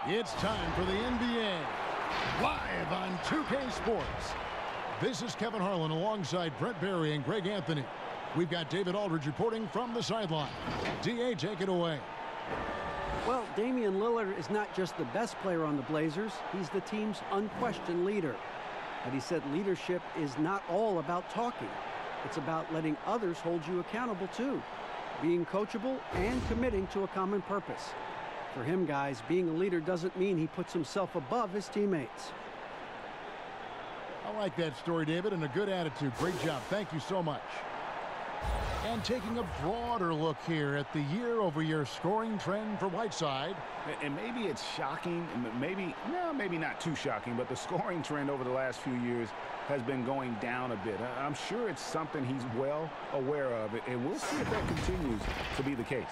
It's time for the NBA, live on 2K Sports. This is Kevin Harlan alongside Brett Barry and Greg Anthony. We've got David Aldridge reporting from the sideline. D.A., take it away. Well, Damian Lillard is not just the best player on the Blazers. He's the team's unquestioned leader. But he said leadership is not all about talking. It's about letting others hold you accountable, too. Being coachable and committing to a common purpose. For him, guys, being a leader doesn't mean he puts himself above his teammates. I like that story, David, and a good attitude. Great job. Thank you so much. And taking a broader look here at the year-over-year scoring trend for Whiteside. And maybe it's shocking, maybe not too shocking, but the scoring trend over the last few years has been going down a bit. I'm sure it's something he's well aware of, and we'll see if that continues to be the case.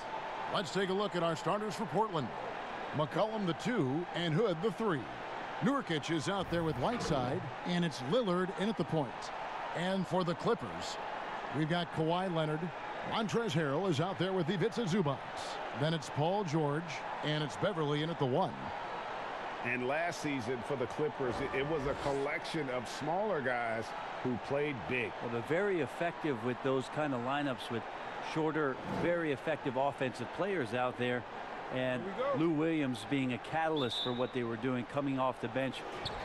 Let's take a look at our starters for Portland. McCollum, the 2, and Hood, the 3. Nurkic is out there with Whiteside, and it's Lillard in at the point. And for the Clippers, we've got Kawhi Leonard. Montrezl Harrell is out there with Ivica Zubac. Then it's Paul George, and it's Beverly in at the 1. And last season for the Clippers, it was a collection of smaller guys who played big. Well, they're very effective with those kind of lineups with shorter, very effective offensive players out there. And Lou Williams being a catalyst for what they were doing, coming off the bench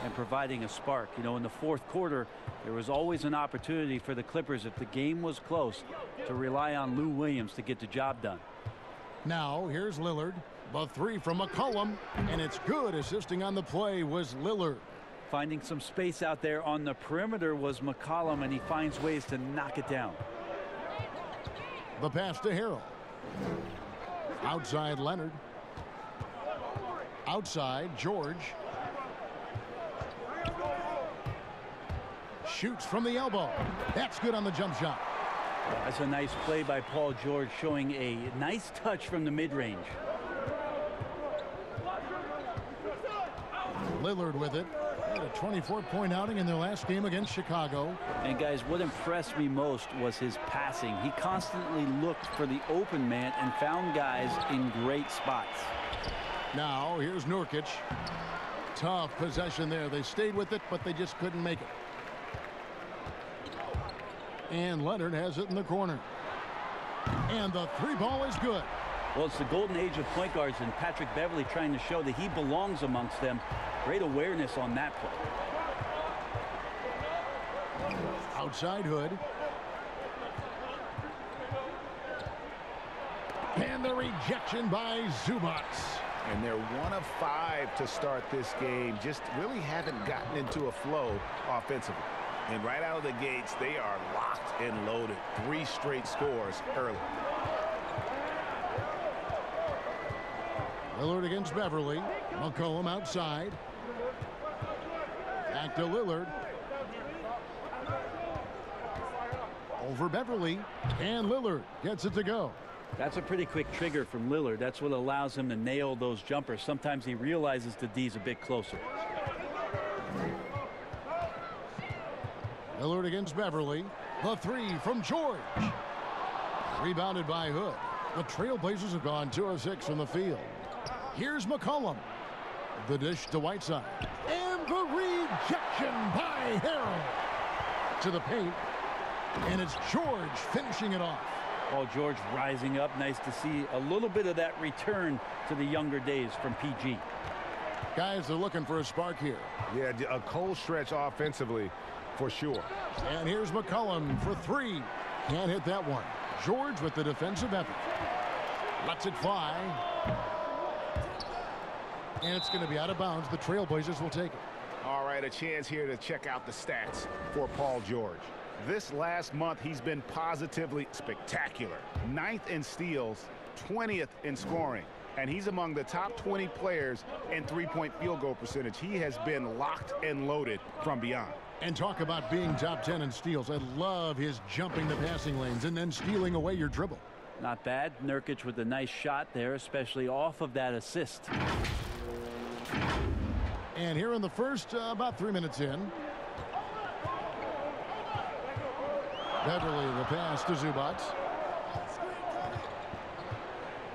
and providing a spark. You know, in the fourth quarter, there was always an opportunity for the Clippers, if the game was close, to rely on Lou Williams to get the job done. Now, here's Lillard. The 3 from McCollum, and it's good. Assisting on the play was Lillard. Finding some space out there on the perimeter was McCollum, and he finds ways to knock it down. The pass to Harrell. Outside Leonard. Outside George. Shoots from the elbow. That's good on the jump shot. That's a nice play by Paul George, showing a nice touch from the mid-range. Lillard with it. Had a 24-point outing in their last game against Chicago. And guys, what impressed me most was his passing. He constantly looked for the open man and found guys in great spots. Now here's Nurkic. Tough possession there. They stayed with it, but they just couldn't make it. And Leonard has it in the corner. And the 3-ball is good. Well, it's the golden age of point guards, and Patrick Beverly trying to show that he belongs amongst them. Great awareness on that play. Outside Hood. And the rejection by Zubac. And they're 1 of 5 to start this game. Just really haven't gotten into a flow offensively. And right out of the gates, they are locked and loaded. 3 straight scores early. Lillard against Beverly. McCollum outside. Back to Lillard. Over Beverly. And Lillard gets it to go. That's a pretty quick trigger from Lillard. That's what allows him to nail those jumpers. Sometimes he realizes the D's a bit closer. Lillard against Beverly. The 3 from George. Rebounded by Hood. The Trailblazers have gone 2 of 6 from the field. Here's McCollum. The dish to Whiteside. And the rejection by Harrell. To the paint. And it's George finishing it off. Paul George rising up. Nice to see a little bit of that return to the younger days from PG. Guys, they're looking for a spark here. Yeah, a cold stretch offensively for sure. And here's McCollum for 3. Can't hit that one. George with the defensive effort. Lets it fly. And it's going to be out of bounds. The Trailblazers will take it. All right, a chance here to check out the stats for Paul George. This last month, he's been positively spectacular. 9th in steals, 20th in scoring. And he's among the top 20 players in three-point field goal percentage. He has been locked and loaded from beyond. And talk about being top 10 in steals. I love his jumping the passing lanes and then stealing away your dribble. Not bad. Nurkic with a nice shot there, especially off of that assist. And here in the first, about 3 minutes in. Beverly, the pass to Zubac.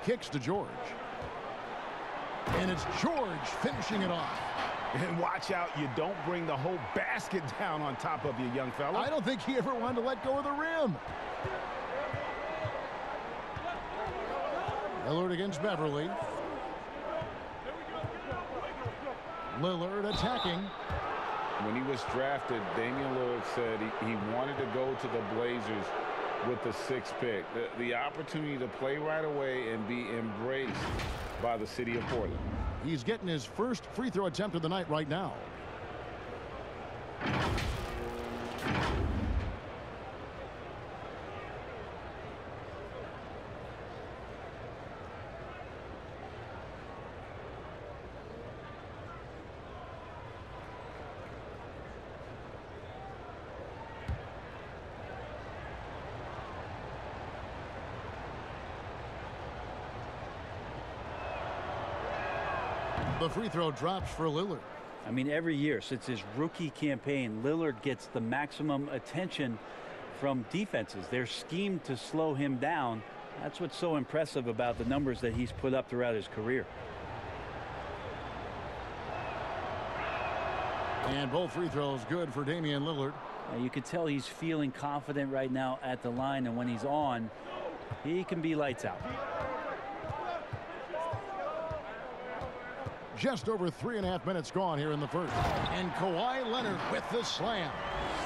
Kicks to George. And it's George finishing it off. And watch out, you don't bring the whole basket down on top of you, young fella. I don't think he ever wanted to let go of the rim. Lillard against Beverly. Lillard attacking. When he was drafted, Damian Lillard said he wanted to go to the Blazers with the 6th pick. The opportunity to play right away and be embraced by the city of Portland. He's getting his first free throw attempt of the night right now. The free throw drops for Lillard. I mean, every year since his rookie campaign, Lillard gets the maximum attention from defenses. They're schemed to slow him down. That's what's so impressive about the numbers that he's put up throughout his career. And both free throws good for Damian Lillard. You can tell he's feeling confident right now at the line, and when he's on, he can be lights out. Just over 3.5 minutes gone here in the first. And Kawhi Leonard with the slam.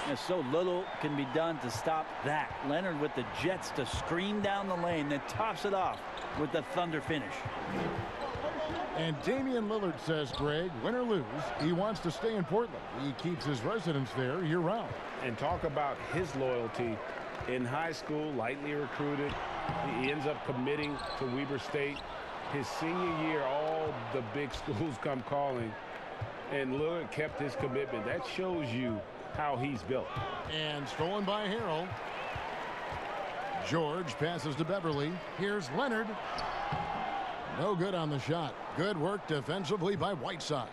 And so little can be done to stop that. Leonard with the jets to screen down the lane, then tops it off with the thunder finish. And Damian Lillard says, Greg, win or lose, he wants to stay in Portland. He keeps his residence there year-round. And talk about his loyalty. In high school, lightly recruited, he ends up committing to Weber State. His senior year, all the big schools come calling, and Lillard kept his commitment. That shows you how he's built. And stolen by Harrell. George passes to Beverly. Here's Leonard. No good on the shot. Good work defensively by Whiteside.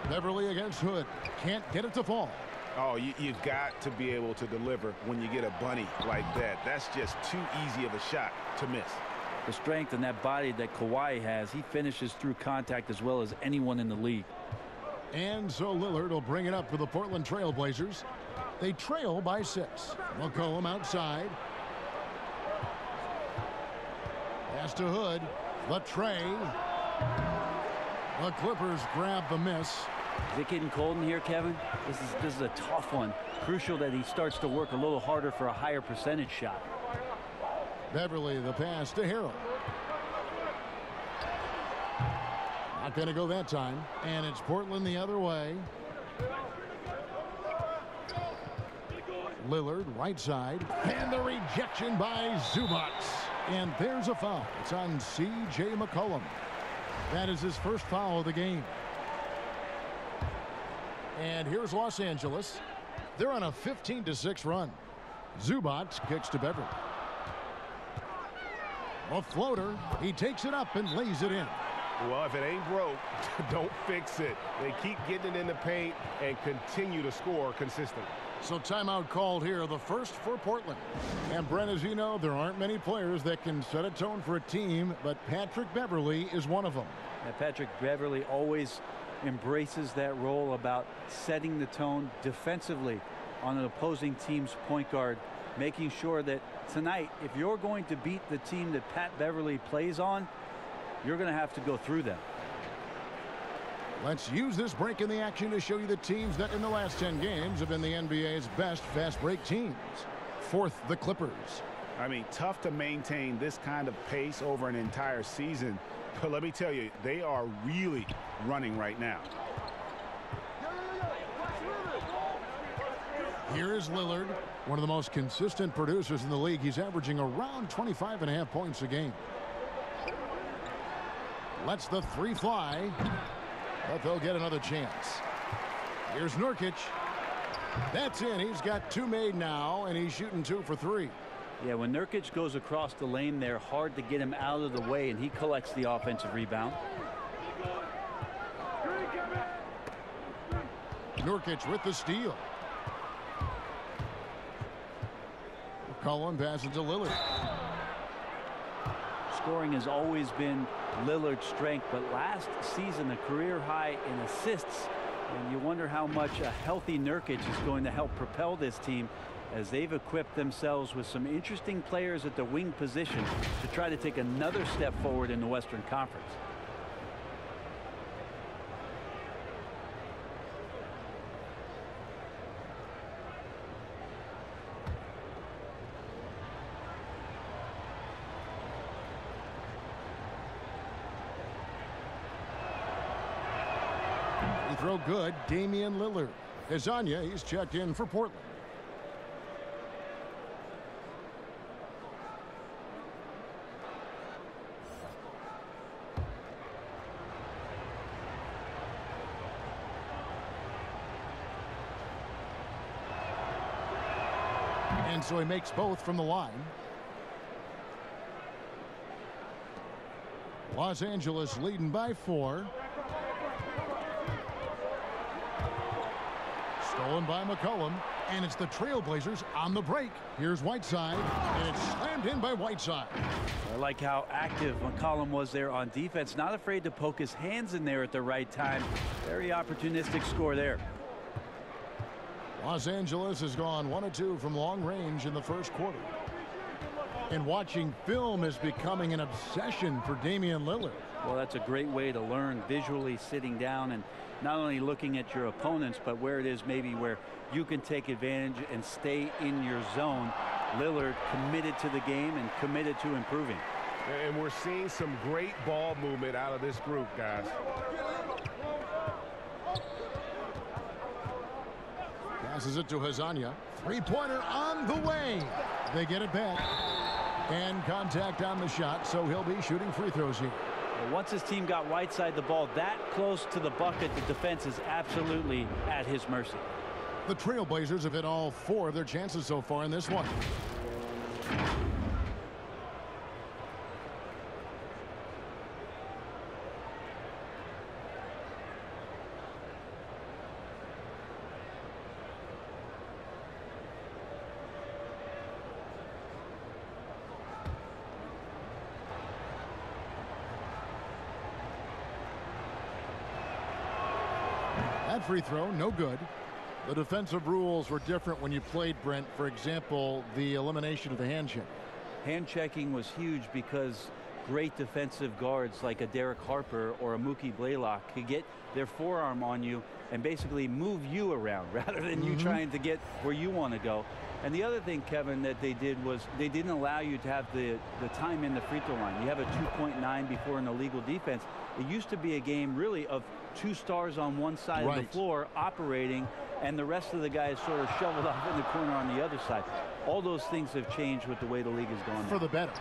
Beverly against Hood. Can't get it to fall. Oh, you've got to be able to deliver when you get a bunny like that. That's just too easy of a shot to miss. The strength and that body that Kawhi has, he finishes through contact as well as anyone in the league. And so Lillard will bring it up for the Portland Trailblazers. They trail by 6. McCollum outside. Pass to Hood. The tray. The Clippers grab the miss. Is it getting cold in here, Kevin? This is a tough one. Crucial that he starts to work a little harder for a higher percentage shot. Beverly, the pass to Harrell. Not going to go that time. And it's Portland the other way. Lillard, right side. And the rejection by Zubac. And there's a foul. It's on C.J. McCollum. That is his first foul of the game. And here's Los Angeles. They're on a 15-6 run. Zubac kicks to Beverly. A floater. He takes it up and lays it in. Well, if it ain't broke, don't fix it. They keep getting it in the paint and continue to score consistently. So timeout called here, the first for Portland. And Brent, as you know, there aren't many players that can set a tone for a team, but Patrick Beverly is one of them. And Patrick Beverly always embraces that role about setting the tone defensively on an opposing team's point guard, making sure that tonight, if you're going to beat the team that Pat Beverly plays on, you're going to have to go through them. Let's use this break in the action to show you the teams that in the last 10 games have been the NBA's best fast break teams. Fourth, the Clippers. I mean, tough to maintain this kind of pace over an entire season. But let me tell you, they are really running right now. Here is Lillard, one of the most consistent producers in the league. He's averaging around 25.5 points a game. Lets the three fly, but they'll get another chance. Here's Nurkic. That's in. He's got 2 made now, and he's shooting 2 for 3. Yeah, when Nurkic goes across the lane there, hard to get him out of the way, and he collects the offensive rebound. Nurkic with the steal. McCollum passes to Lillard. Scoring has always been Lillard's strength, but last season a career high in assists. And you wonder how much a healthy Nurkic is going to help propel this team, as they've equipped themselves with some interesting players at the wing position to try to take another step forward in the Western Conference. Free throw good. Damian Lillard. Hezonja, he's checked in for Portland. And so he makes both from the line. Los Angeles leading by 4. Stolen by McCollum, and it's the Trailblazers on the break. Here's Whiteside, and it's slammed in by Whiteside. I like how active McCollum was there on defense. Not afraid to poke his hands in there at the right time. Very opportunistic score there. Los Angeles has gone 1 of 2 from long range in the first quarter. And watching film is becoming an obsession for Damian Lillard. Well, that's a great way to learn, visually sitting down and not only looking at your opponents, but where it is maybe where you can take advantage and stay in your zone. Lillard committed to the game and committed to improving. And we're seeing some great ball movement out of this group, guys. Passes it to Hezonja. Three-pointer on the way. They get it back. And contact on the shot, so he'll be shooting free throws here. Well, once his team got Whiteside the ball that close to the bucket, the defense is absolutely at his mercy. The Trailblazers have hit all 4 of their chances so far in this one. That free throw, no good. The defensive rules were different when you played, Brent. For example, the elimination of the hand check. Hand checking was huge because great defensive guards like a Derek Harper or a Mookie Blaylock could get their forearm on you and basically move you around rather than you trying to get where you want to go. And the other thing, Kevin, that they did was they didn't allow you to have the time in the free throw line. You have a 2.9 before an illegal defense. It used to be a game really of 2 stars on one side of the floor operating, and the rest of the guys sort of shoveled off in the corner on the other side. All those things have changed with the way the league has gone. For the better.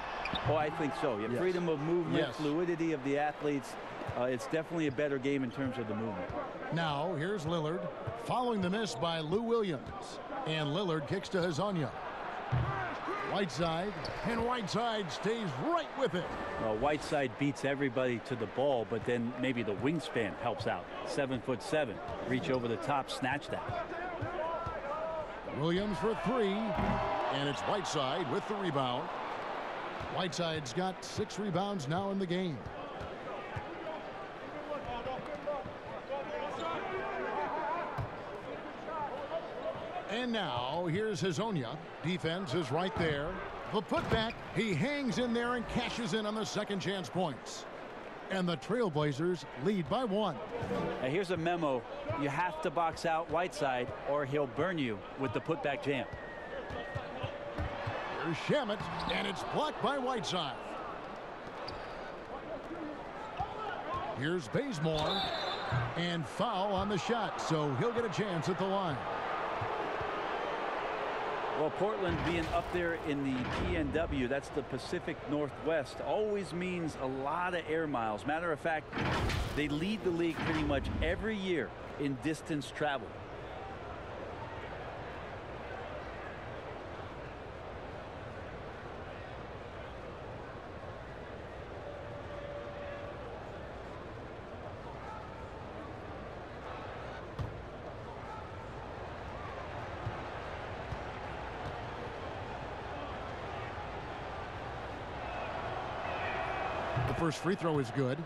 Oh, I think so. Yeah, freedom of movement, fluidity of the athletes. It's definitely a better game in terms of the movement. Now, here's Lillard following the miss by Lou Williams. And Lillard kicks to Hezonja. Whiteside, and Whiteside stays right with it. Well, Whiteside beats everybody to the ball, but then maybe the wingspan helps out. 7'7", reach over the top, snatch that. Williams for 3, and it's Whiteside with the rebound. Whiteside's got 6 rebounds now in the game. And now, here's Hezonja. Defense is right there. The putback, he hangs in there and cashes in on the second chance points. And the Trailblazers lead by 1. Now here's a memo. You have to box out Whiteside or he'll burn you with the putback jam. Here's Shamet, and it's blocked by Whiteside. Here's Bazemore, and foul on the shot, so he'll get a chance at the line. Well, Portland being up there in the PNW, that's the Pacific Northwest, always means a lot of air miles. Matter of fact, they lead the league pretty much every year in distance travel. The first free throw is good.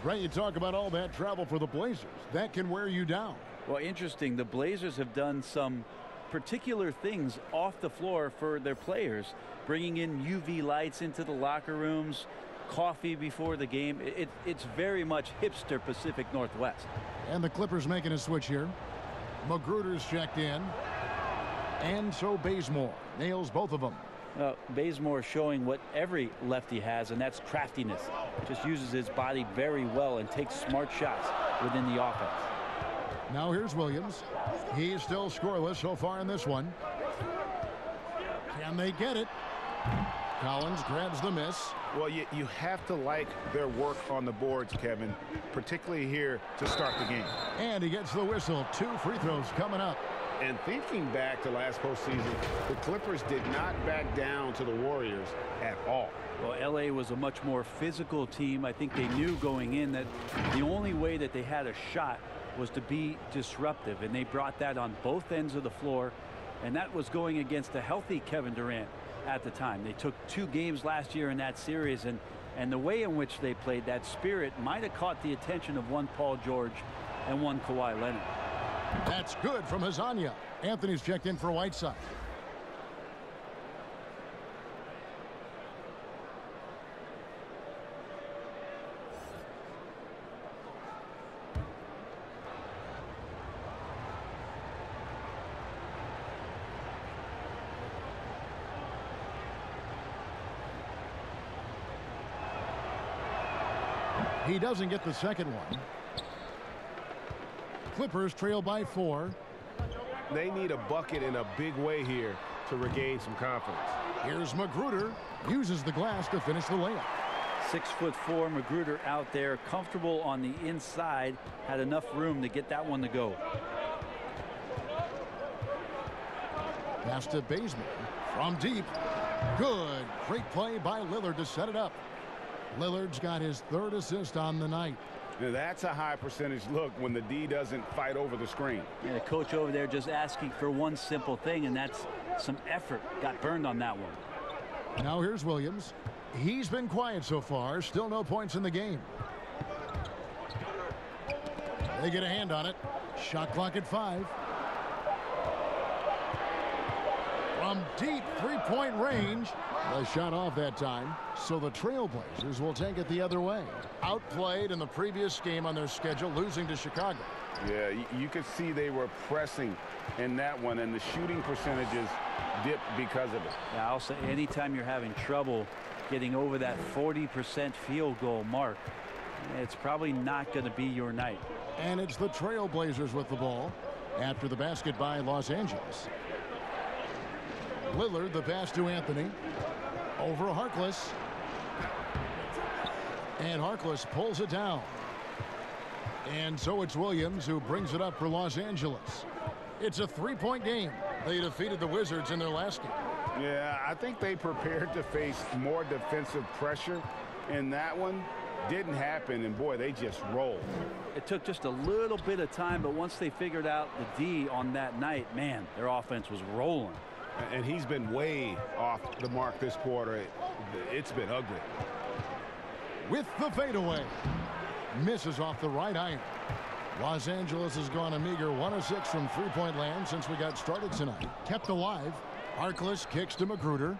Right, you talk about all that travel for the Blazers. That can wear you down. Well, interesting. The Blazers have done some particular things off the floor for their players, bringing in UV lights into the locker rooms, coffee before the game. It's very much hipster Pacific Northwest. And the Clippers making a switch here. Magruder's checked in. And so Bazemore nails both of them. Bazemore showing what every lefty has, and that's craftiness. Just uses his body very well and takes smart shots within the offense. Now here's Williams. He's still scoreless so far in this one. Can they get it? Collins grabs the miss. Well, you have to like their work on the boards, Kevin, particularly here to start the game. And he gets the whistle. 2 free throws coming up. And thinking back to last postseason, the Clippers did not back down to the Warriors at all. Well, L.A. was a much more physical team. I think they knew going in that the only way that they had a shot was to be disruptive, and they brought that on both ends of the floor, and that was going against a healthy Kevin Durant at the time. They took 2 games last year in that series, and the way in which they played, that spirit might have caught the attention of one Paul George and one Kawhi Leonard. That's good from Hazanya. Anthony's checked in for Whiteside. He doesn't get the second one. Clippers trail by 4. They need a bucket in a big way here to regain some confidence. Here's Magruder. Uses the glass to finish the layup. 6'4" Magruder out there, comfortable on the inside, had enough room to get that one to go. Pass to Bazemore from deep. Good. Great play by Lillard to set it up. Lillard's got his 3rd assist on the night. Now, that's a high percentage look when the D doesn't fight over the screen. Yeah, the coach over there just asking for one simple thing, and that's some effort. Got burned on that one. Now here's Williams. He's been quiet so far. Still no points in the game. They get a hand on it. Shot clock at 5. From deep 3-point range. The shot off that time. So the Trailblazers will take it the other way. Outplayed in the previous game on their schedule, losing to Chicago. Yeah, you could see they were pressing in that one, and the shooting percentages dipped because of it. Yeah, I'll say anytime you're having trouble getting over that 40% field goal mark, it's probably not going to be your night. And it's the Trailblazers with the ball after the basket by Los Angeles. Lillard, the pass to Anthony. Over Harkless. And Harkless pulls it down. And so it's Williams who brings it up for Los Angeles. It's a 3-point game. They defeated the Wizards in their last game. Yeah, I think they prepared to face more defensive pressure, and that one didn't happen, and boy, they just rolled. It took just a little bit of time, but once they figured out the D on that night, man, their offense was rolling. And he's been way off the mark this quarter. It's been ugly. With the fadeaway. Misses off the right iron. Los Angeles has gone a meager 1 of 6 from 3-point land since we got started tonight. Kept alive. Harkless kicks to Magruder.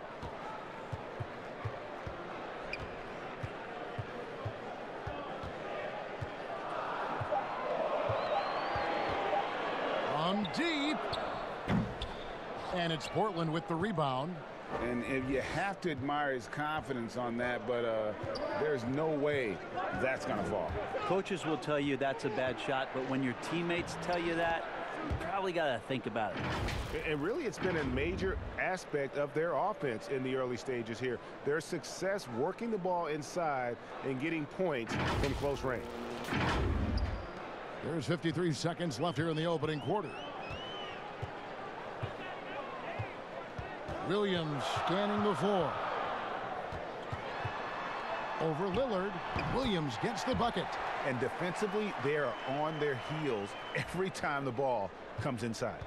From deep. And it's Portland with the rebound. And you have to admire his confidence on that, but there's no way that's going to fall. Coaches will tell you that's a bad shot, but when your teammates tell you that, you probably got to think about it. And really, it's been a major aspect of their offense in the early stages here. Their success working the ball inside and getting points from close range. There's 53 seconds left here in the opening quarter. Williams scanning the floor. Over Lillard. Williams gets the bucket. And defensively, they are on their heels every time the ball comes inside.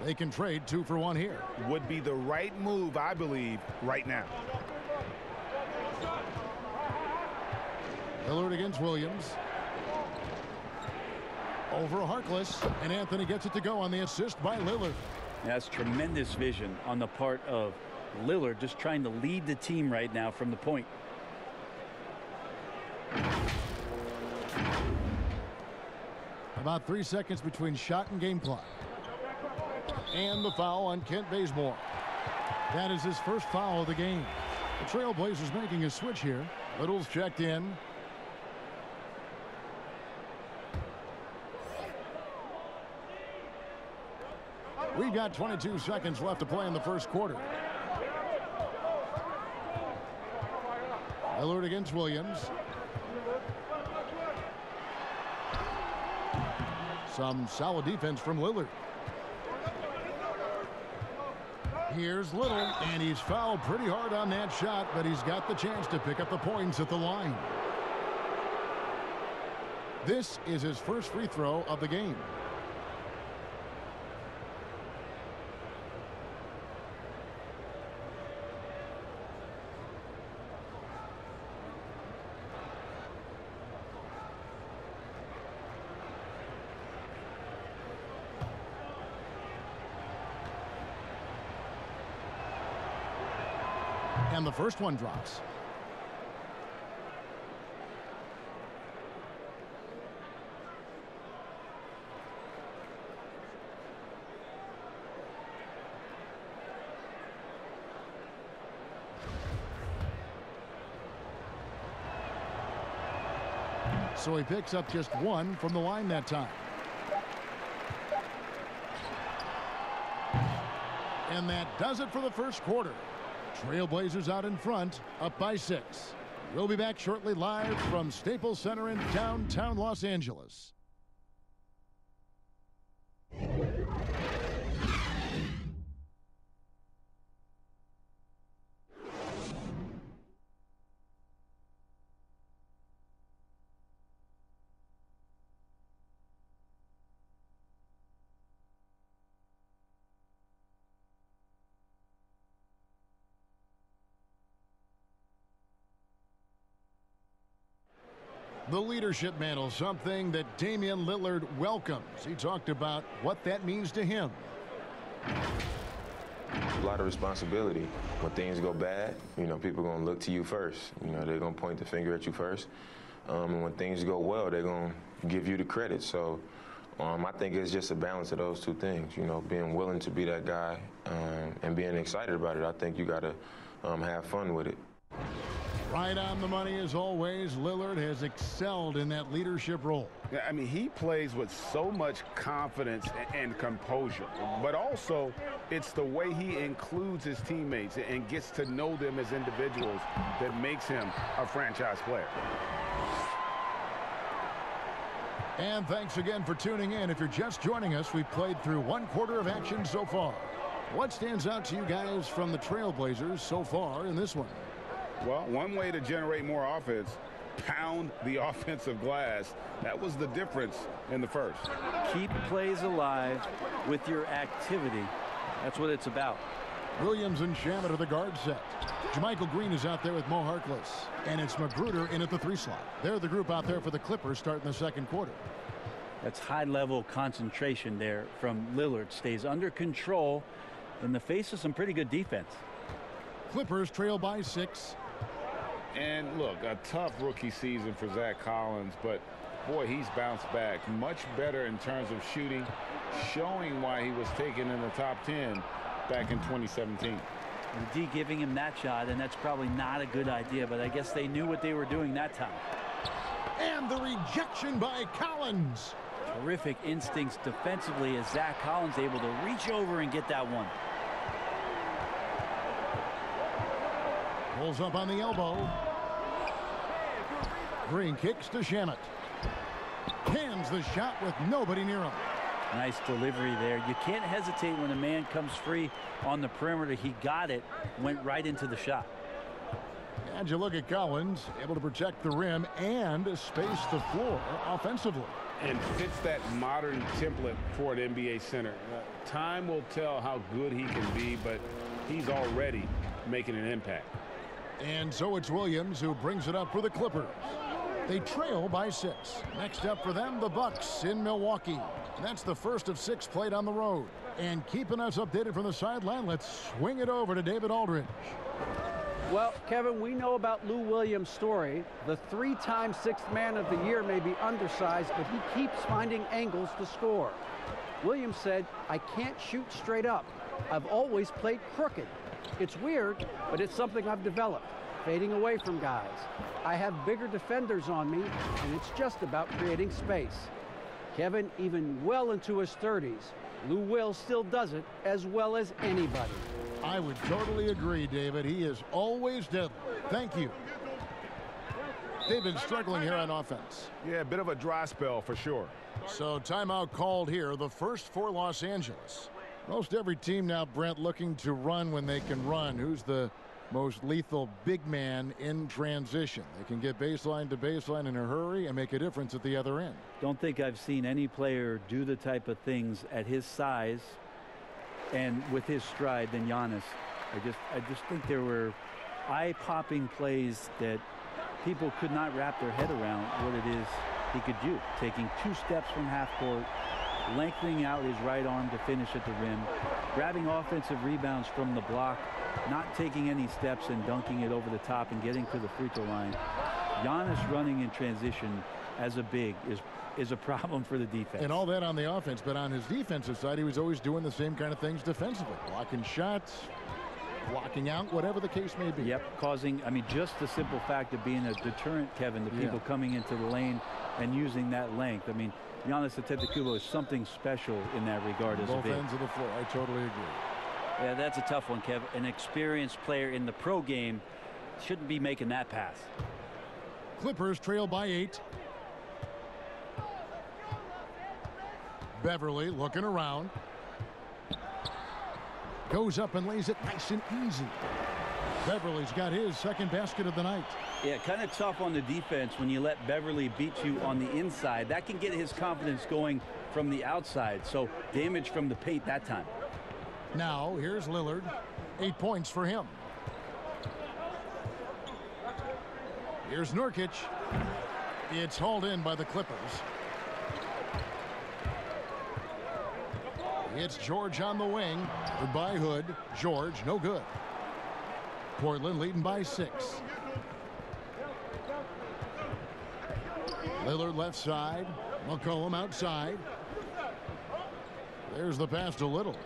They can trade 2 for 1 here. Would be the right move, I believe, right now. Lillard against Williams. Over Harkless, and Anthony gets it to go on the assist by Lillard. That's tremendous vision on the part of Lillard, just trying to lead the team right now from the point. About 3 seconds between shot and game clock. And the foul on Kent Bazemore. That is his first foul of the game. The Trailblazers making a switch here. Little's checked in. We've got 22 seconds left to play in the first quarter. Lillard against Williams. Some solid defense from Lillard. Here's Little, and he's fouled pretty hard on that shot, but he's got the chance to pick up the points at the line. This is his first free throw of the game. And the first one drops. So he picks up just one from the line that time. And that does it for the first quarter. Trailblazers out in front, up by 6. We'll be back shortly live from Staples Center in downtown Los Angeles. The leadership mantle, something that Damian Lillard welcomes. He talked about what that means to him. A lot of responsibility. When things go bad, you know, people are going to look to you first. You know, they're going to point the finger at you first. And when things go well, they're going to give you the credit. So I think it's just a balance of those two things, you know, being willing to be that guy and being excited about it. I think you got to have fun with it. Right on the money as always. Lillard has excelled in that leadership role. Yeah, I mean, he plays with so much confidence and composure, but also it's the way he includes his teammates and gets to know them as individuals that makes him a franchise player. And thanks again for tuning in. If you're just joining us, we've played through one quarter of action so far. What stands out to you guys from the Trailblazers so far in this one? Well, one way to generate more offense, pound the offensive glass. That was the difference in the first. Keep plays alive with your activity. That's what it's about. Williams and Shamet are the guard set. JaMychal Green is out there with Mo Harkless. And it's Magruder in at the 3 slot. They're the group out there for the Clippers starting the second quarter. That's high-level concentration there from Lillard. Stays under control in the face of some pretty good defense. Clippers trail by 6. And look, a tough rookie season for Zach Collins, but boy, he's bounced back much better in terms of shooting, showing why he was taken in the top 10 back in 2017. And D giving him that shot, and that's probably not a good idea, but I guess they knew what they were doing that time. And the rejection by Collins. Terrific instincts defensively as Zach Collins able to reach over and get that one. Pulls up on the elbow. Green kicks to Shamet. Hands the shot with nobody near him. Nice delivery there. You can't hesitate when a man comes free on the perimeter. He got it, went right into the shot. And you look at Collins, able to protect the rim and space the floor offensively. And fits that modern template for an NBA center. Time will tell how good he can be, but he's already making an impact. And so it's Williams who brings it up for the Clippers. They trail by 6. Next up for them, the Bucks in Milwaukee. That's the first of 6 played on the road. And keeping us updated from the sideline, let's swing it over to David Aldridge. Well, Kevin, we know about Lou Williams' story. The 3-time Sixth Man of the Year may be undersized, but he keeps finding angles to score. Williams said, "I can't shoot straight up. I've always played crooked. It's weird, but it's something I've developed, fading away from guys. I have bigger defenders on me, and it's just about creating space." Kevin, even well into his 30s, Lou Will still does it as well as anybody. I would totally agree, David. He is always deadly. Thank you. They've been struggling here on offense. Yeah, a bit of a dry spell for sure. So timeout called here, the first for Los Angeles. Most every team now, Brent, looking to run when they can run. Who's the most lethal big man in transition? They can get baseline to baseline in a hurry and make a difference at the other end. Don't think I've seen any player do the type of things at his size and with his stride than Giannis. I just think there were eye-popping plays that people could not wrap their head around what it is he could do. Taking 2 steps from half court, lengthening out his right arm to finish at the rim, grabbing offensive rebounds from the block, not taking any steps and dunking it over the top and getting to the free throw line. Giannis running in transition as a big is a problem for the defense. And all that on the offense, but on his defensive side, he was always doing the same kind of things defensively. Blocking shots, blocking out, whatever the case may be. Yep, causing, I mean, just the simple fact of being a deterrent, Kevin, to people coming into the lane and using that length. I mean, Giannis Antetokounmpo is something special in that regard as a big. Both ends of the floor, I totally agree. Yeah, that's a tough one, Kev. An experienced player in the pro game shouldn't be making that pass. Clippers trail by 8. Beverly looking around. Goes up and lays it nice and easy. Beverly's got his second basket of the night. Yeah, kind of tough on the defense when you let Beverly beat you on the inside. That can get his confidence going from the outside. So damage from the paint that time. Now here's Lillard. 8 points for him. Here's Nurkic. It's hauled in by the Clippers. It's George on the wing. Goodbye, Hood. George, no good. Portland leading by 6. Lillard left side. McCollum outside. There's the pass to Little.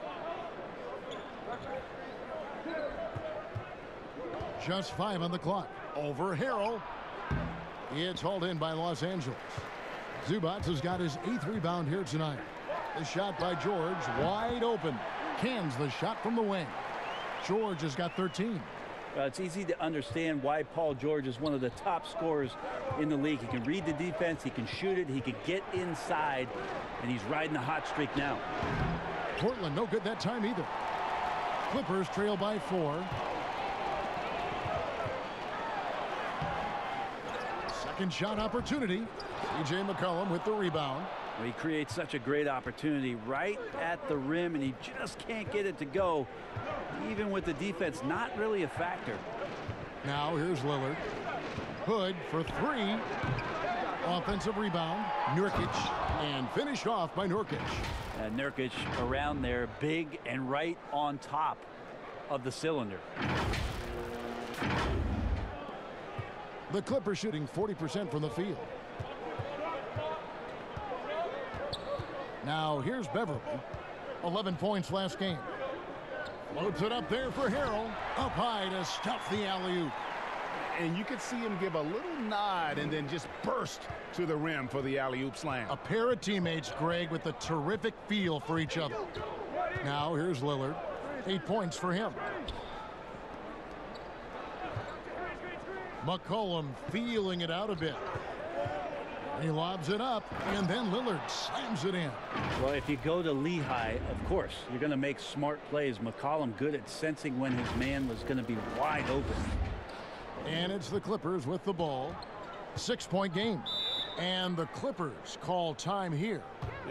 Just 5 on the clock. Over Harrell. It's hauled in by Los Angeles. Zubac has got his 8th rebound here tonight. The shot by George, wide open. Cans the shot from the wing. George has got 13. It's easy to understand why Paul George is one of the top scorers in the league. He can read the defense, he can shoot it, he can get inside, and he's riding a hot streak now. Portland no good that time either. Clippers trail by 4. Second shot opportunity. C.J. McCollum with the rebound. Well, he creates such a great opportunity right at the rim, and he just can't get it to go. Even with the defense not really a factor. Now here's Lillard. Hood for 3. Offensive rebound. Nurkic, and finished off by Nurkic. And Nurkic around there, big and right on top of the cylinder. The Clippers shooting 40% from the field. Now here's Beverly. 11 points last game. Floats it up there for Harrell. Up high to stuff the alley-oop. And you could see him give a little nod and then just burst to the rim for the alley-oop slam. A pair of teammates, Greg, with a terrific feel for each other. Now here's Lillard. 8 points for him. McCollum feeling it out a bit. He lobs it up, and then Lillard slams it in. Well, if you go to Lehigh, of course, you're going to make smart plays. McCollum good at sensing when his man was going to be wide open. And it's the Clippers with the ball. 6-point game. And the Clippers call time here.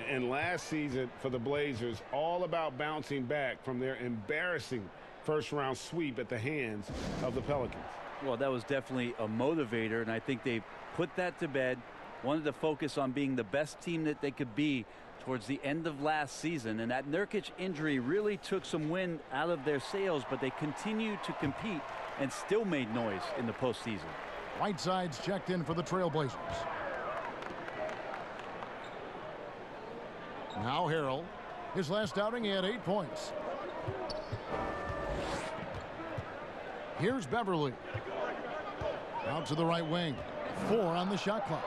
And last season for the Blazers, all about bouncing back from their embarrassing first-round sweep at the hands of the Pelicans. Well, that was definitely a motivator, and I think they put that to bed. Wanted to focus on being the best team that they could be towards the end of last season, and that Nurkic injury really took some wind out of their sails, but they continued to compete and still made noise in the postseason. Whiteside's checked in for the Trailblazers. Now Harrell. His last outing, he had 8 points. Here's Beverly. Out to the right wing. 4 on the shot clock.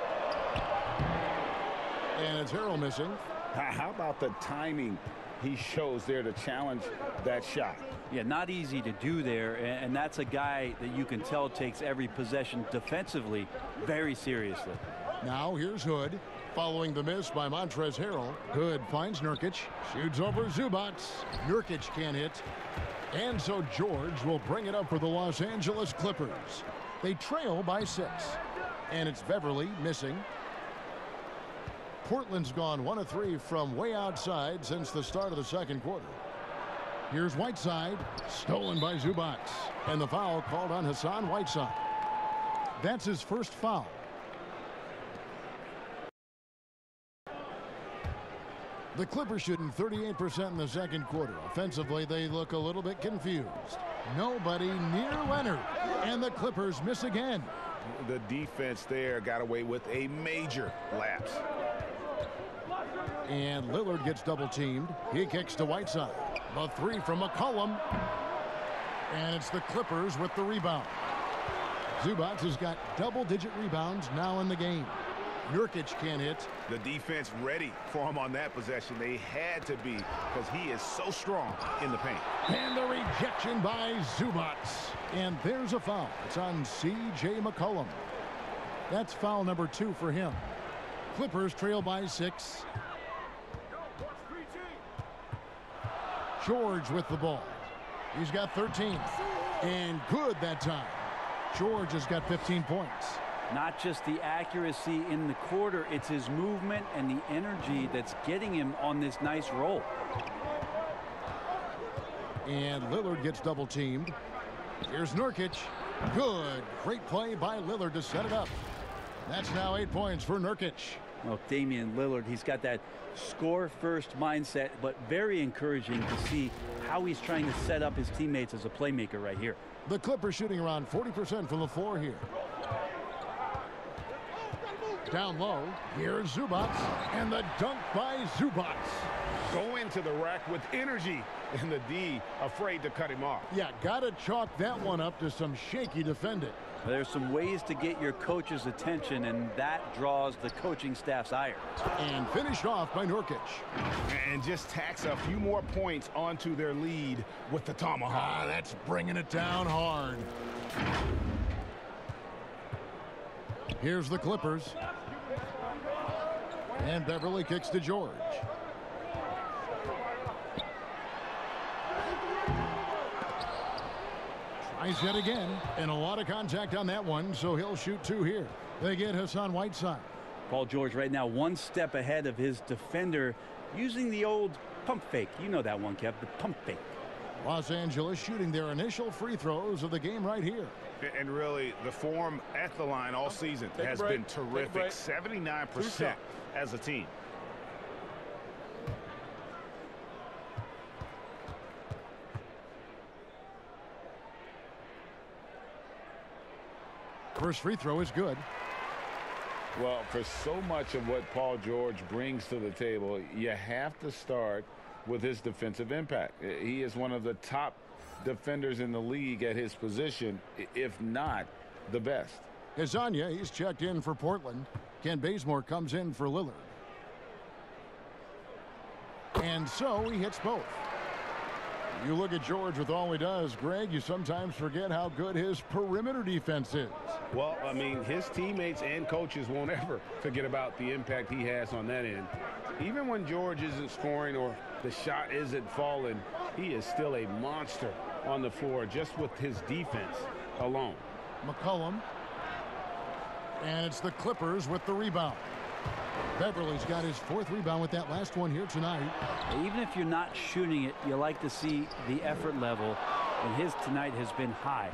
And it's Harrell missing. How about the timing he shows there to challenge that shot? Yeah, not easy to do there, and that's a guy that you can tell takes every possession defensively very seriously. Now here's Hood. Following the miss by Montrezl Harrell. Hood finds Nurkic. Shoots over Zubac. Nurkic can't hit. And so George will bring it up for the Los Angeles Clippers. They trail by 6. And it's Beverly missing. Portland's gone 1 of 3 from way outside since the start of the second quarter. Here's Whiteside. Stolen by Zubac. And the foul called on Hassan Whiteside. That's his first foul. The Clippers shooting 38% in the second quarter. Offensively, they look a little bit confused. Nobody near Leonard. And the Clippers miss again. The defense there got away with a major lapse. And Lillard gets double teamed. He kicks to Whiteside. The 3 from McCollum. And it's the Clippers with the rebound. Zubac has got double-digit rebounds now in the game. Nurkic can't hit. The defense ready for him on that possession. They had to be, because he is so strong in the paint. And the rejection by Zubac. And there's a foul. It's on C.J. McCollum. That's foul number 2 for him. Clippers trail by 6. George with the ball. He's got 13. And good that time. George has got 15 points. Not just the accuracy in the quarter, it's his movement and the energy that's getting him on this nice roll. And Lillard gets double teamed. Here's Nurkic. Good. Great play by Lillard to set it up. That's now 8 points for Nurkic. Well, Damian Lillard, he's got that score-first mindset, but very encouraging to see how he's trying to set up his teammates as a playmaker right here. The Clippers shooting around 40% from the floor here. Down low, here's Zubac, and the dunk by Zubac. Go into the rack with energy, and the D afraid to cut him off. Yeah, gotta chalk that one up to some shaky defending. There's some ways to get your coach's attention, and that draws the coaching staff's ire. And finished off by Nurkic. And just tacks a few more points onto their lead with the tomahawk. That's bringing it down hard. Here's the Clippers. And Beverly kicks to George. Tries yet again, and a lot of contact on that one, so he'll shoot 2 here. They get Hassan Whiteside. Paul George right now 1 step ahead of his defender, using the old pump fake. You know that one, Kev, the pump fake. Los Angeles shooting their initial free throws of the game right here. And really, the form at the line all season has been terrific. 79% as a team. First free throw is good. Well, for so much of what Paul George brings to the table, you have to start with his defensive impact. He is one of the top defenders in the league at his position, if not the best. Hezonja, he's checked in for Portland. Ken Bazemore comes in for Lillard. And so he hits both. You look at George with all he does, Greg, you sometimes forget how good his perimeter defense is. Well, I mean, his teammates and coaches won't ever forget about the impact he has on that end. Even when George isn't scoring or the shot isn't falling, he is still a monster on the floor just with his defense alone. McCollum. And it's the Clippers with the rebound. Beverly's got his 4th rebound with that last one here tonight. Even if you're not shooting it, you like to see the effort level and his tonight has been high.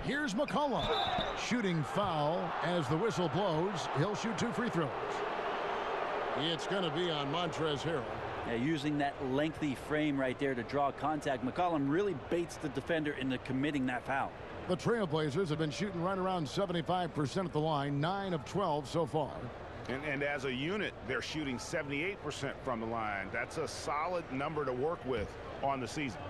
Here's McCollum. Shooting foul as the whistle blows. He'll shoot 2 free throws. It's going to be on Montrezl Harrell. Yeah, using that lengthy frame right there to draw contact, McCollum really baits the defender into committing that foul. The Trailblazers have been shooting right around 75% at the line, 9 of 12 so far. And as a unit, they're shooting 78% from the line. That's a solid number to work with on the season.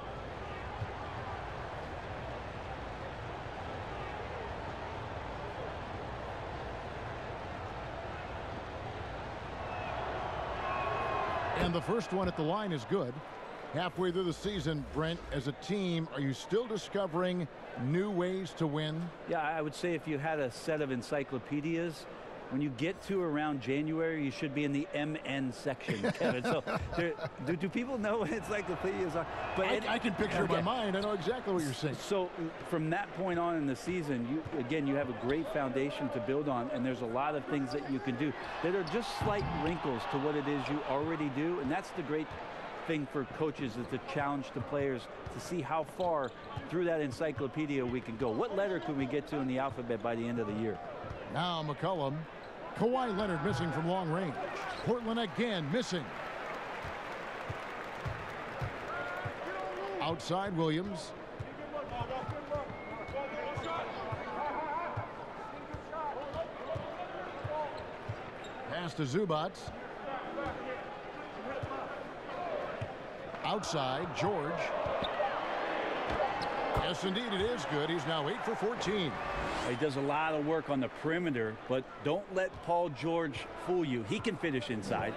And the first one at the line is good. Halfway through the season, Brent, as a team, are you still discovering new ways to win? Yeah, I would say if you had a set of encyclopedias, when you get to around January, you should be in the MN section, Kevin. So do people know what encyclopedias are? But I can picture in my mind. I know exactly what you're saying. So from that point on in the season, you have a great foundation to build on, and there's a lot of things that you can do that are just slight wrinkles to what it is you already do, and that's the great thing for coaches, is to challenge the players to see how far through that encyclopedia we can go. What letter could we get to in the alphabet by the end of the year? Now McCollum. Kawhi Leonard missing from long range. Portland again missing. Outside Williams. Pass to Zubac. Outside George. Yes, indeed, it is good. He's now 8 for 14. He does a lot of work on the perimeter, but don't let Paul George fool you. He can finish inside.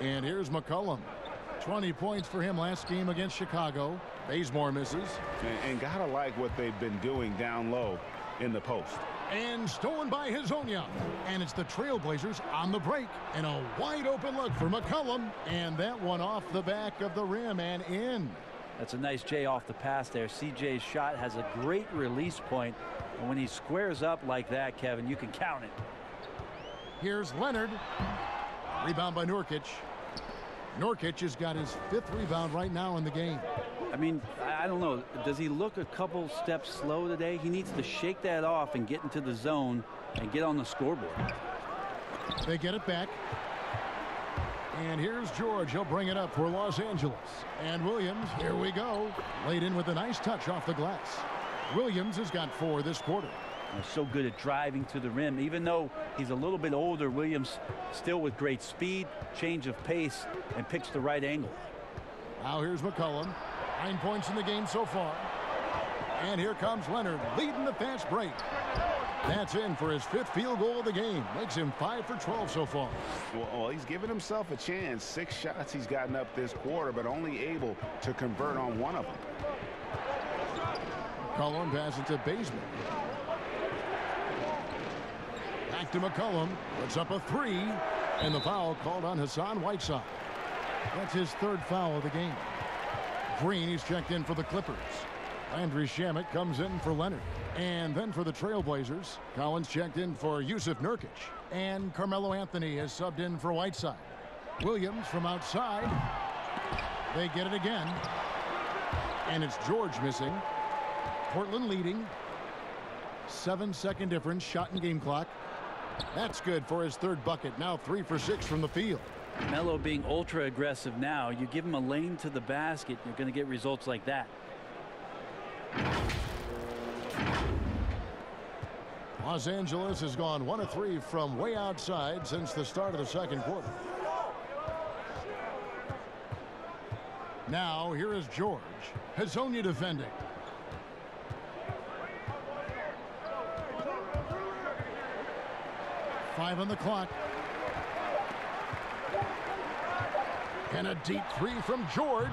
And here's McCollum. 20 points for him last game against Chicago. Bazemore misses. And gotta like what they've been doing down low in the post. And stolen by Hezonja. And it's the Trailblazers on the break. And a wide open look for McCollum. And that one off the back of the rim and in. That's a nice J off the pass there. CJ's shot has a great release point. And when he squares up like that, Kevin, you can count it. Here's Leonard. Rebound by Nurkic. Nurkic has got his 5th rebound right now in the game. I mean, I don't know. Does he look a couple steps slow today? He needs to shake that off and get into the zone and get on the scoreboard. They get it back. And here's George. He'll bring it up for Los Angeles. And Williams, here we go. Laid in with a nice touch off the glass. Williams has got 4 this quarter. So good at driving to the rim. Even though he's a little bit older, Williams still with great speed, change of pace, and picks the right angle. Now here's McCollum. 9 points in the game so far. And here comes Leonard leading the fast break. That's in for his 5th field goal of the game. Makes him 5 for 12 so far. Well, he's given himself a chance. 6 shots he's gotten up this quarter, but only able to convert on 1 of them. McCollum passes to Bazemore. Back to McCollum. Puts up a 3. And the foul called on Hassan Whiteside. That's his 3rd foul of the game. Green, he's checked in for the Clippers. Landry Shamet comes in for Leonard. And then for the Trailblazers, Collins checked in for Yusuf Nurkic. And Carmelo Anthony has subbed in for Whiteside. Williams from outside. They get it again. And it's George missing. Portland leading. 7-second difference, shot and game clock. That's good for his 3rd bucket. Now 3 for 6 from the field. Melo being ultra aggressive now. You give him a lane to the basket, you're going to get results like that. Los Angeles has gone 1 of 3 from way outside since the start of the 2nd quarter. Now here is George. Hezonja defending. Five on the clock. And a deep 3 from George.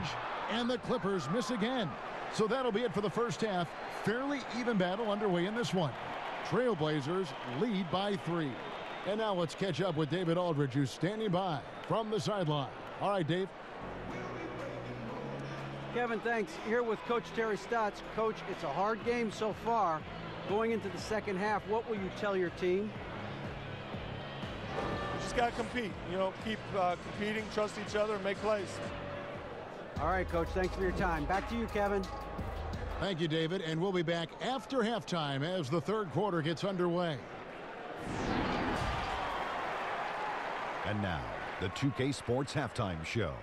And the Clippers miss again. So that'll be it for the first half. Fairly even battle underway in this one. Trailblazers lead by 3. And now let's catch up with David Aldridge, who's standing by from the sideline. All right, Dave. Kevin, thanks. Here with Coach Terry Stotts. Coach, it's a hard game so far. Going into the second half, what will you tell your team? just got to compete. You know, keep competing, trust each other, and make plays. All right, Coach, thanks for your time. Back to you, Kevin. Thank you, David, and we'll be back after halftime as the third quarter gets underway. And now, the 2K Sports Halftime Show.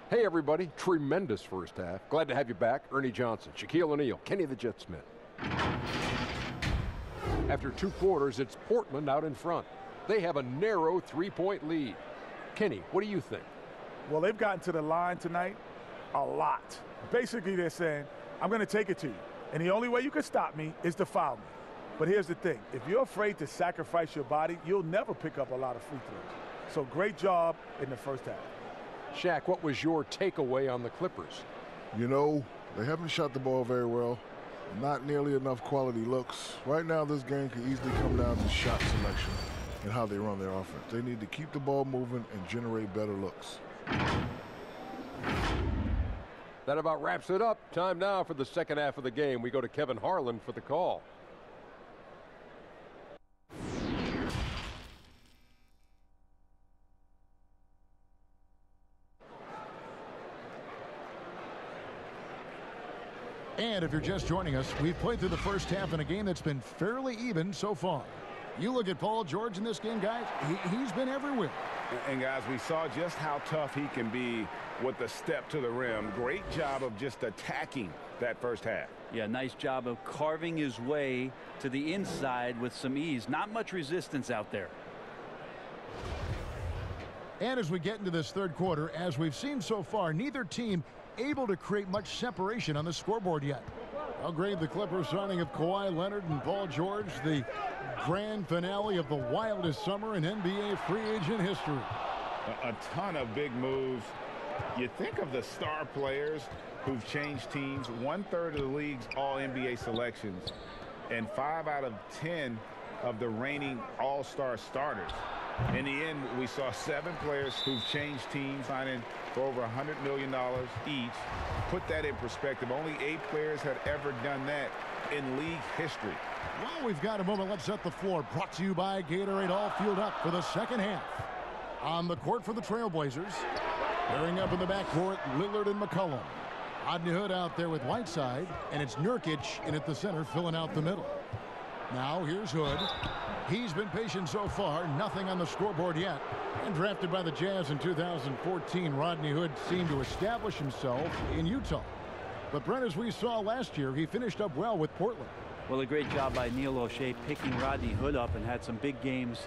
Hey, everybody. Tremendous first half. Glad to have you back. Ernie Johnson, Shaquille O'Neal, Kenny the Jet Smith. After 2 quarters, it's Portland out in front. They have a narrow 3-point lead. Kenny, what do you think? Well, they've gotten to the line tonight a lot. Basically, they're saying, I'm going to take it to you. And the only way you can stop me is to foul me. But here's the thing. If you're afraid to sacrifice your body, you'll never pick up a lot of free throws. So great job in the first half. Shaq, what was your takeaway on the Clippers? You know, they haven't shot the ball very well. Not nearly enough quality looks. Right now, this game could easily come down to shot selection and how they run their offense. They need to keep the ball moving and generate better looks. That about wraps it up. Time now for the second half of the game. We go to Kevin Harlan for the call. And if you're just joining us, we've played through the first half in a game that's been fairly even so far. You look at Paul George in this game, guys, he's been everywhere. And guys, we saw just how tough he can be with the step to the rim. Great job of just attacking that first half. Yeah, nice job of carving his way to the inside with some ease. Not much resistance out there. And as we get into this third quarter, as we've seen so far, neither team able to create much separation on the scoreboard yet. I'll grade the Clippers signing of Kawhi Leonard and Paul George, the grand finale of the wildest summer in NBA free agent history. A ton of big moves. You think of the star players who've changed teams. 1/3 of the league's all-NBA selections and 5 out of 10 of the reigning all-star starters. In the end, we saw 7 players who've changed teams, signing for over $100 million each. Put that in perspective, only 8 players had ever done that in league history. Well, we've got a moment. Let's set the floor. Brought to you by Gatorade. All fueled up for the second half. On the court for the Trailblazers. Pairing up in the backcourt, Lillard and McCollum. Rodney Hood out there with Whiteside, and it's Nurkic in at the center, filling out the middle. Now here's Hood. He's been patient so far, nothing on the scoreboard yet. And drafted by the Jazz in 2014, Rodney Hood seemed to establish himself in Utah. But Brent, as we saw last year, he finished up well with Portland. Well, a great job by Neil O'Shea picking Rodney Hood up and had some big games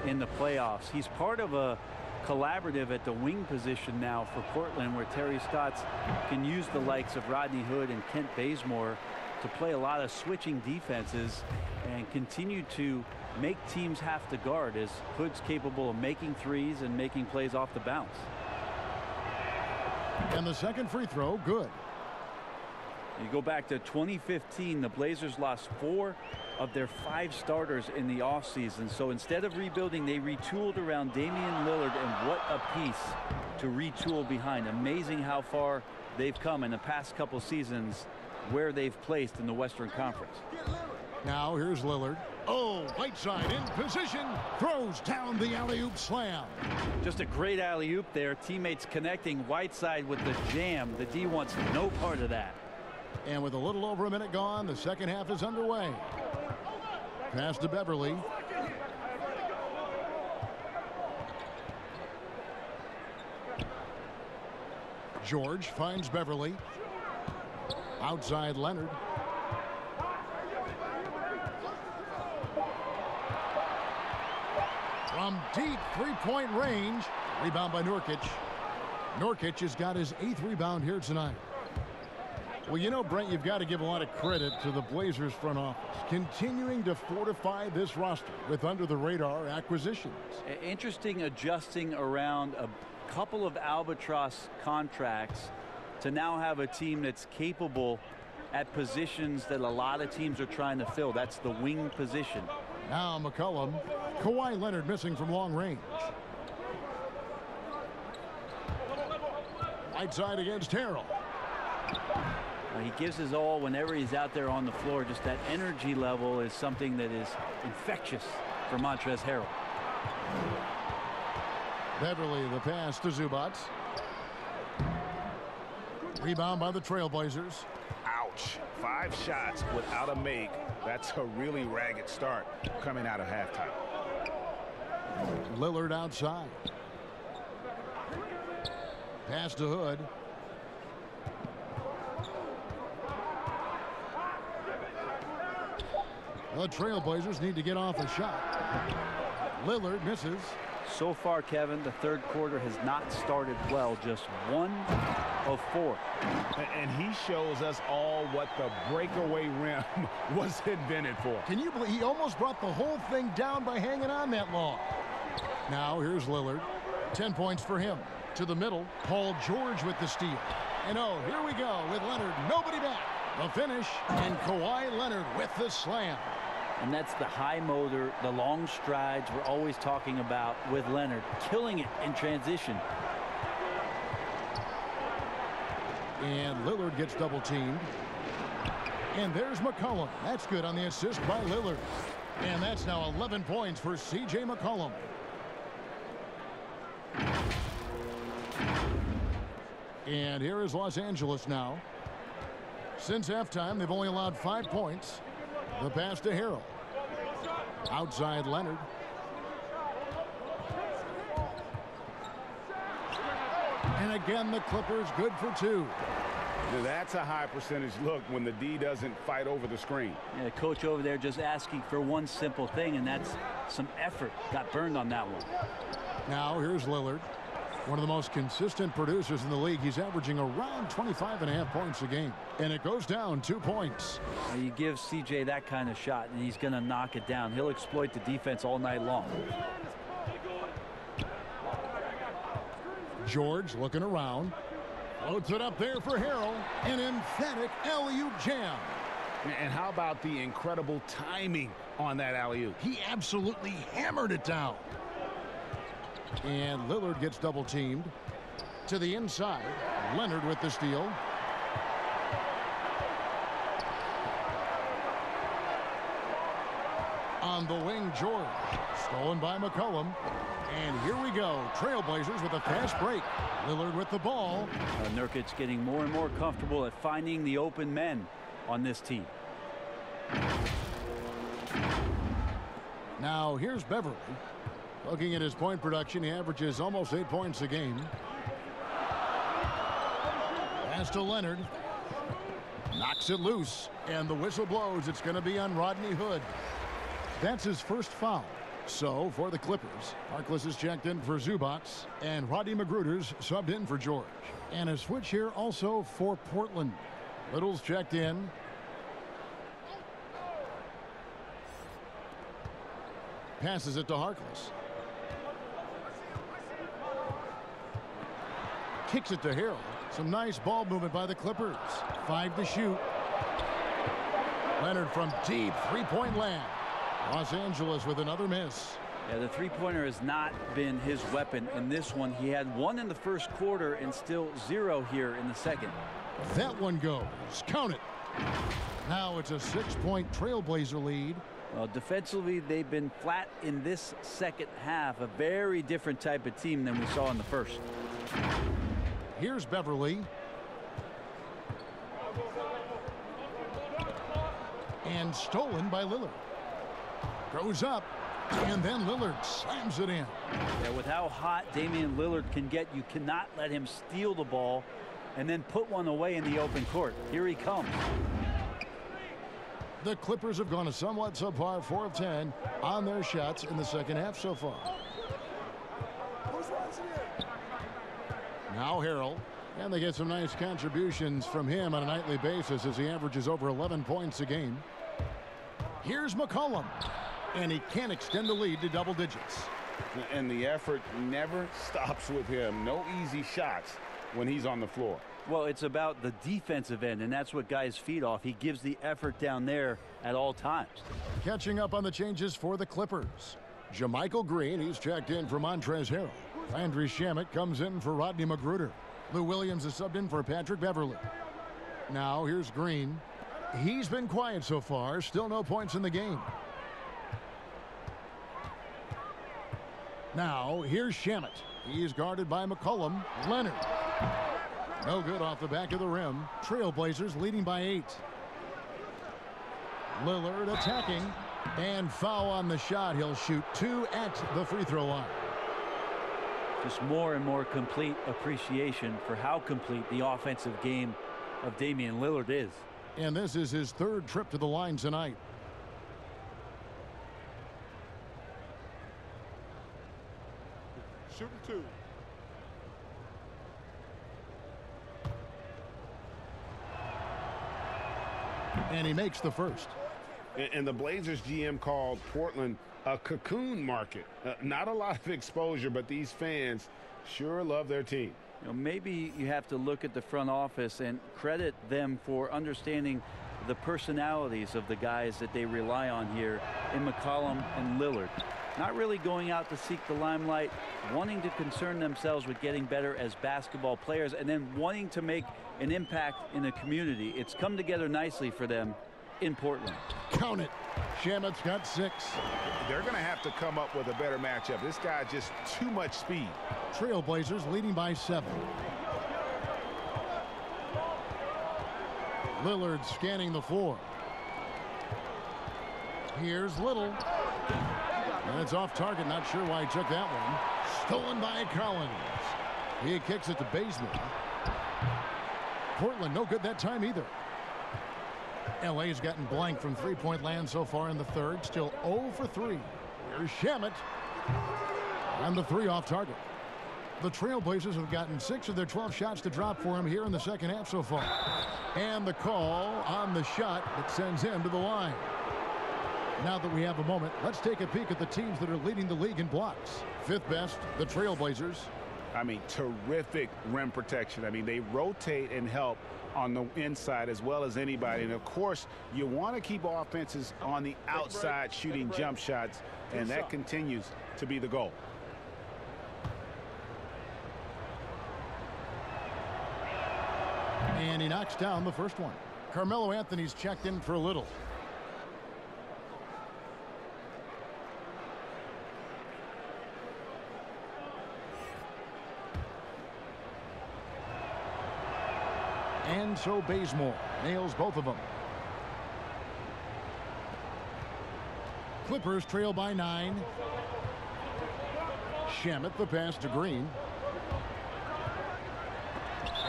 in the playoffs. He's part of a collaborative at the wing position now for Portland, where Terry Stotts can use the likes of Rodney Hood and Kent Bazemore to play a lot of switching defenses and continue to make teams have to guard, as Hood's capable of making threes and making plays off the bounce. And the second free throw, good. You go back to 2015, the Blazers lost 4 of their 5 starters in the offseason. So instead of rebuilding, they retooled around Damian Lillard, and what a piece to retool behind. Amazing how far they've come in the past couple seasons, where they've placed in the Western Conference. Now here's Lillard. Oh, Whiteside in position, throws down the alley-oop slam. Just a great alley-oop there. Teammates connecting. Whiteside with the jam. The D wants no part of that. And with a little over a minute gone, the second half is underway. Pass to Beverly. George finds Beverly. Outside Leonard. From deep three-point range. Rebound by Nurkic. Nurkic has got his 8th rebound here tonight. Well, you know, Brent, you've got to give a lot of credit to the Blazers front office, continuing to fortify this roster with under-the-radar acquisitions. Interesting adjusting around a couple of albatross contracts to now have a team that's capable at positions that a lot of teams are trying to fill. That's the wing position. Now McCollum. Kawhi Leonard missing from long range. Whiteside against Harrell. He gives his all whenever he's out there on the floor. Just that energy level is something that is infectious for Montrezl Harrell. Beverly, the pass to Zubac. Rebound by the Trailblazers. Ouch. 5 shots without a make. That's a really ragged start coming out of halftime. Lillard outside. Pass to Hood. The Trailblazers need to get off a shot. Lillard misses. So far, Kevin, the third quarter has not started well. Just 1 of 4. And he shows us all what the breakaway rim was invented for. Can you believe he almost brought the whole thing down by hanging on that long? Now here's Lillard. 10 points for him. To the middle, Paul George with the steal. And oh, here we go with Leonard. Nobody back. The finish, and Kawhi Leonard with the slam. And that's the high motor, the long strides we're always talking about with Leonard. Killing it in transition. And Lillard gets double teamed. And there's McCollum. That's good on the assist by Lillard. And that's now 11 points for C.J. McCollum. And here is Los Angeles now. Since halftime, they've only allowed 5 points. The pass to Harrell. Outside Leonard. And again, the Clippers good for 2. That's a high percentage look when the D doesn't fight over the screen. Yeah, coach over there just asking for one simple thing, and that's some effort. Got burned on that one. Now here's Lillard. One of the most consistent producers in the league. He's averaging around 25.5 points a game. And it goes down 2 points. Now you give CJ that kind of shot, and he's going to knock it down. He'll exploit the defense all night long. George looking around. Floats it up there for Harrell. An emphatic alley-oop jam. And how about the incredible timing on that alley-oop? He absolutely hammered it down. And Lillard gets double teamed. To the inside. Leonard with the steal. On the wing, George. Stolen by McCollum. And here we go. Trailblazers with a fast break. Lillard with the ball. Nurkic's getting more and more comfortable at finding the open men on this team. Now here's Beverly. Looking at his point production, he averages almost 8 points a game. Pass to Leonard. Knocks it loose. And the whistle blows. It's going to be on Rodney Hood. That's his first foul. So, for the Clippers, Harkless is checked in for Zubac. And Rodney Magruder's subbed in for George. And a switch here also for Portland. Little's checked in. Passes it to Harkless. Kicks it to Harrell. Some nice ball movement by the Clippers. 5 to shoot. Leonard from deep three-point land. Los Angeles with another miss. Yeah, the three-pointer has not been his weapon in this one. He had 1 in the first quarter and still 0 here in the second. That one goes. Count it. Now it's a 6-point Trailblazer lead. Well, defensively, they've been flat in this second half. A very different type of team than we saw in the first. Here's Beverly. And stolen by Lillard. Goes up. And then Lillard slams it in. Yeah, with how hot Damian Lillard can get, you cannot let him steal the ball and then put one away in the open court. Here he comes. The Clippers have gone a somewhat subpar 4 of 10 on their shots in the second half so far. Now Harrell. And they get some nice contributions from him on a nightly basis as he averages over 11 points a game. Here's McCollum. And he can't extend the lead to double digits. And the effort never stops with him. No easy shots when he's on the floor. Well, it's about the defensive end, and that's what guys feed off. He gives the effort down there at all times. Catching up on the changes for the Clippers. Jermichael Green, he's checked in for Montrezl Harrell. Landry Shamet comes in for Rodney Magruder. Lou Williams is subbed in for Patrick Beverly. Now here's Green. He's been quiet so far. Still no points in the game. Now here's Shamet. He's guarded by McCollum. Leonard. No good off the back of the rim. Trailblazers leading by 8. Lillard attacking. And foul on the shot. He'll shoot 2 at the free throw line. Just more and more complete appreciation for how complete the offensive game of Damian Lillard is. And this is his 3rd trip to the line tonight. Shooting 2. And he makes the first. And the Blazers GM called Portland a cocoon market. Not a lot of exposure, but these fans sure love their team. You know, maybe you have to look at the front office and credit them for understanding the personalities of the guys that they rely on here in McCollum and Lillard. Not really going out to seek the limelight, wanting to concern themselves with getting better as basketball players, and then wanting to make an impact in the community. It's come together nicely for them in Portland. Count it. Shamet's got 6. They're going to have to come up with a better matchup. This guy just too much speed. Trailblazers leading by 7. Lillard scanning the floor. Here's Little. And it's off target. Not sure why he took that one. Stolen by Collins. He kicks it to Bazemore. Portland no good that time either. LA's gotten blank from 3-point land so far in the 3rd. Still 0 for 3. Here's Shamet. And the 3 off target. The Trailblazers have gotten 6 of their 12 shots to drop for him here in the 2nd half so far. And the call on the shot that sends him to the line. Now that we have a moment, let's take a peek at the teams that are leading the league in blocks. 5th best, the Trailblazers. I mean, terrific rim protection. I mean, they rotate and help on the inside as well as anybody. And, of course, you want to keep offenses on the outside shooting jump shots, and that continues to be the goal. And he knocks down the first one. Carmelo Anthony's checked in for a little. And so Bazemore nails both of them. Clippers trail by 9. Shamet the pass to Green.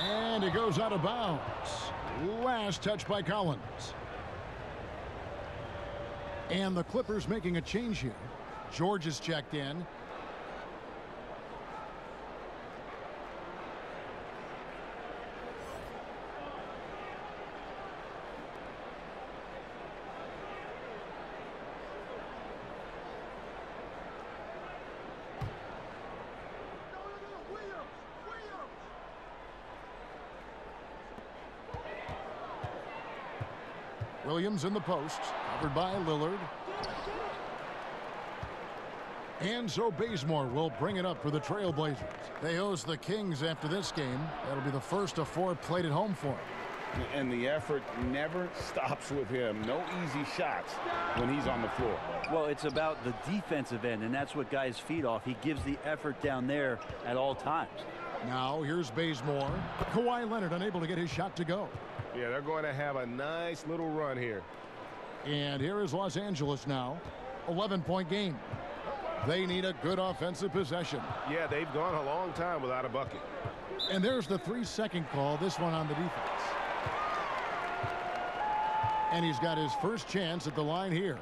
And it goes out of bounds. Last touch by Collins. And the Clippers making a change here. George is checked in. Williams in the post, covered by Lillard. And so Bazemore will bring it up for the Trailblazers. They host the Kings after this game. That'll be the first of 4 played at home for him. And the effort never stops with him. No easy shots when he's on the floor. Well, it's about the defensive end, and that's what guys feed off. He gives the effort down there at all times. Now here's Bazemore. Kawhi Leonard unable to get his shot to go. Yeah, they're going to have a nice little run here. And here is Los Angeles now. 11-point game. They need a good offensive possession. Yeah, they've gone a long time without a bucket. And there's the 3-second call, this one on the defense. And he's got his first chance at the line here.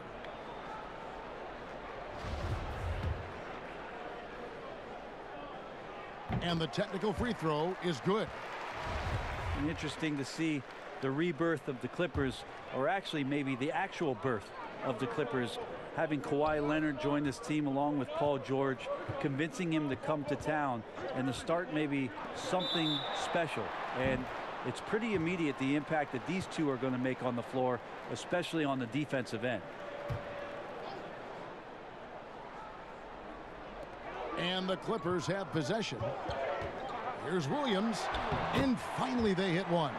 And the technical free throw is good. Interesting to see the rebirth of the Clippers, or actually maybe the actual birth of the Clippers, having Kawhi Leonard join this team along with Paul George, convincing him to come to town and to start maybe something special. And it's pretty immediate, the impact that these two are going to make on the floor, especially on the defensive end. And the Clippers have possession. Here's Williams, and finally they hit one.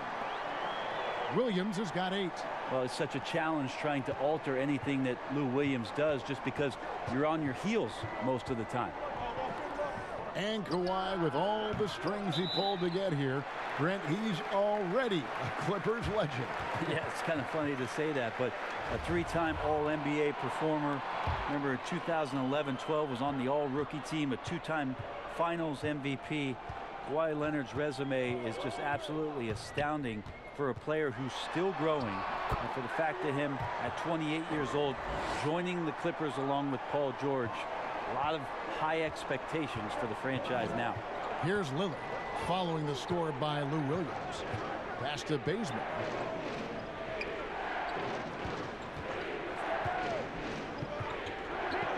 Williams has got 8. Well, it's such a challenge trying to alter anything that Lou Williams does, just because you're on your heels most of the time. And Kawhi, with all the strings he pulled to get here, Brent, he's already a Clippers legend. Yeah, it's kind of funny to say that, but a three-time All-NBA performer. Remember, 2011-12 was on the All-Rookie team, a two-time Finals MVP. Kawhi Leonard's resume is just absolutely astounding for a player who's still growing, and for the fact that him at 28 years old joining the Clippers along with Paul George. A lot of high expectations for the franchise now. Here's Lillard following the score by Lou Williams. Pass to Bazemore.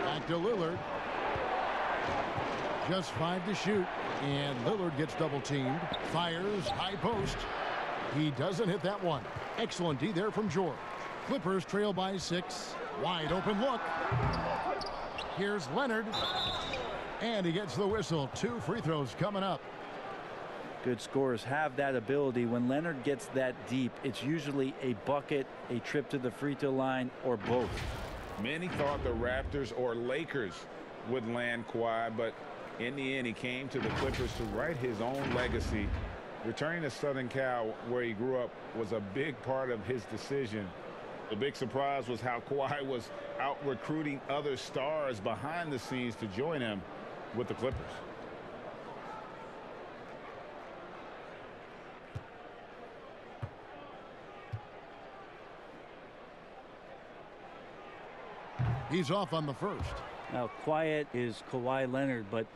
Back to Lillard. Just 5 to shoot, and Lillard gets double teamed. Fires high post. He doesn't hit that one. Excellent D there from George. Clippers trail by 6. Wide open look. Here's Leonard, and he gets the whistle. 2 free throws coming up. Good scorers have that ability. When Leonard gets that deep, it's usually a bucket, a trip to the free throw line, or both. Many thought the Raptors or Lakers would land Kawhi, but in the end, he came to the Clippers to write his own legacy. Returning to Southern Cal, where he grew up, was a big part of his decision. The big surprise was how Kawhi was out recruiting other stars behind the scenes to join him with the Clippers. He's off on the first. Now, quiet is Kawhi Leonard, but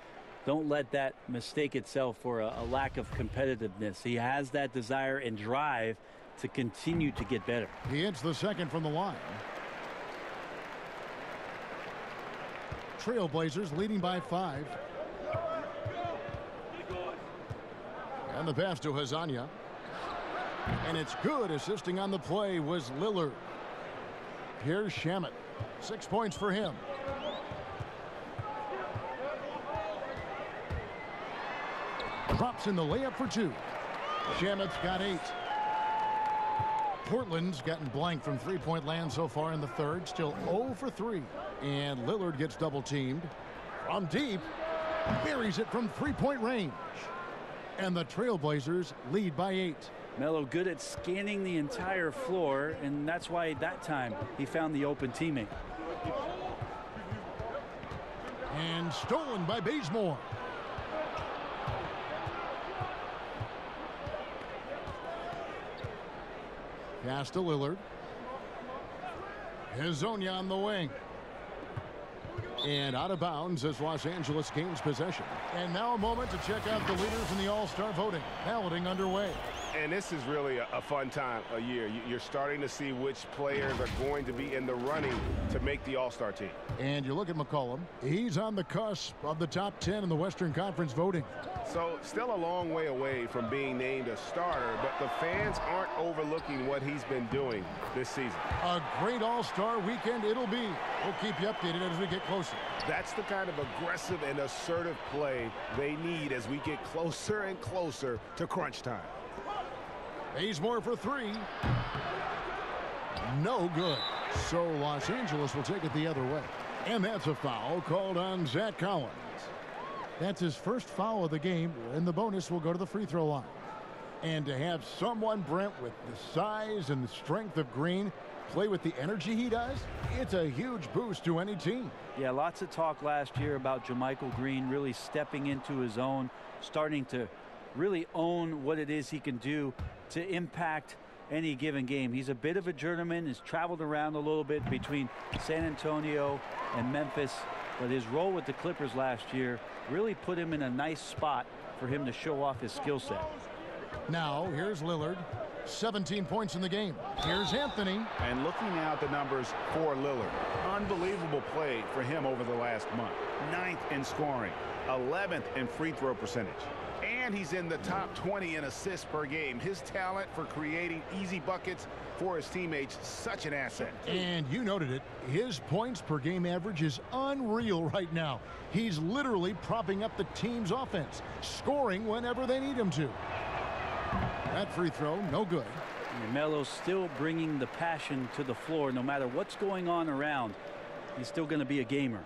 don't let that mistake itself for a lack of competitiveness. He has that desire and drive to continue to get better. He hits the second from the line. Trailblazers leading by 5. And the pass to Hazanya. And it's good. Assisting on the play was Lillard. Here's Shamet. 6 points for him. Drops in the layup for 2. Shamet's got 8. Portland's gotten blank from three-point land so far in the third. Still 0 for 3. And Lillard gets double-teamed. From deep, buries it from three-point range. And the Trailblazers lead by 8. Melo good at scanning the entire floor, and that's why that time he found the open teammate. And stolen by Bazemore. Pass to Lillard. Hazonia on the wing. And out of bounds as Los Angeles gains possession. And now a moment to check out the leaders in the All-Star voting. Balloting underway. And this is really a fun time of year. You're starting to see which players are going to be in the running to make the All-Star team. And you look at McCollum. He's on the cusp of the top 10 in the Western Conference voting. So still a long way away from being named a starter, but the fans aren't overlooking what he's been doing this season. A great All-Star weekend it'll be. We'll keep you updated as we get closer. That's the kind of aggressive and assertive play they need as we get closer and closer to crunch time. Bazemore for 3. No good. So Los Angeles will take it the other way. And that's a foul called on Zach Collins. That's his first foul of the game, and the bonus will go to the free throw line. And to have someone, Brent, with the size and the strength of Green play with the energy he does, it's a huge boost to any team. Yeah, lots of talk last year about JaMychal Green really stepping into his own, starting to really own what it is he can do to impact any given game. He's a bit of a journeyman, has traveled around a little bit between San Antonio and Memphis, but his role with the Clippers last year really put him in a nice spot for him to show off his skill set. Now here's Lillard. 17 points in the game. Here's Anthony. And looking now at the numbers for Lillard, unbelievable play for him over the last month. 9th in scoring, 11th in free throw percentage. And he's in the top 20 in assists per game. His talent for creating easy buckets for his teammates, such an asset. And you noted it, his points per game average is unreal right now. He's literally propping up the team's offense, scoring whenever they need him to. That free throw, no good. And Melo's still bringing the passion to the floor. No matter what's going on around, he's still going to be a gamer.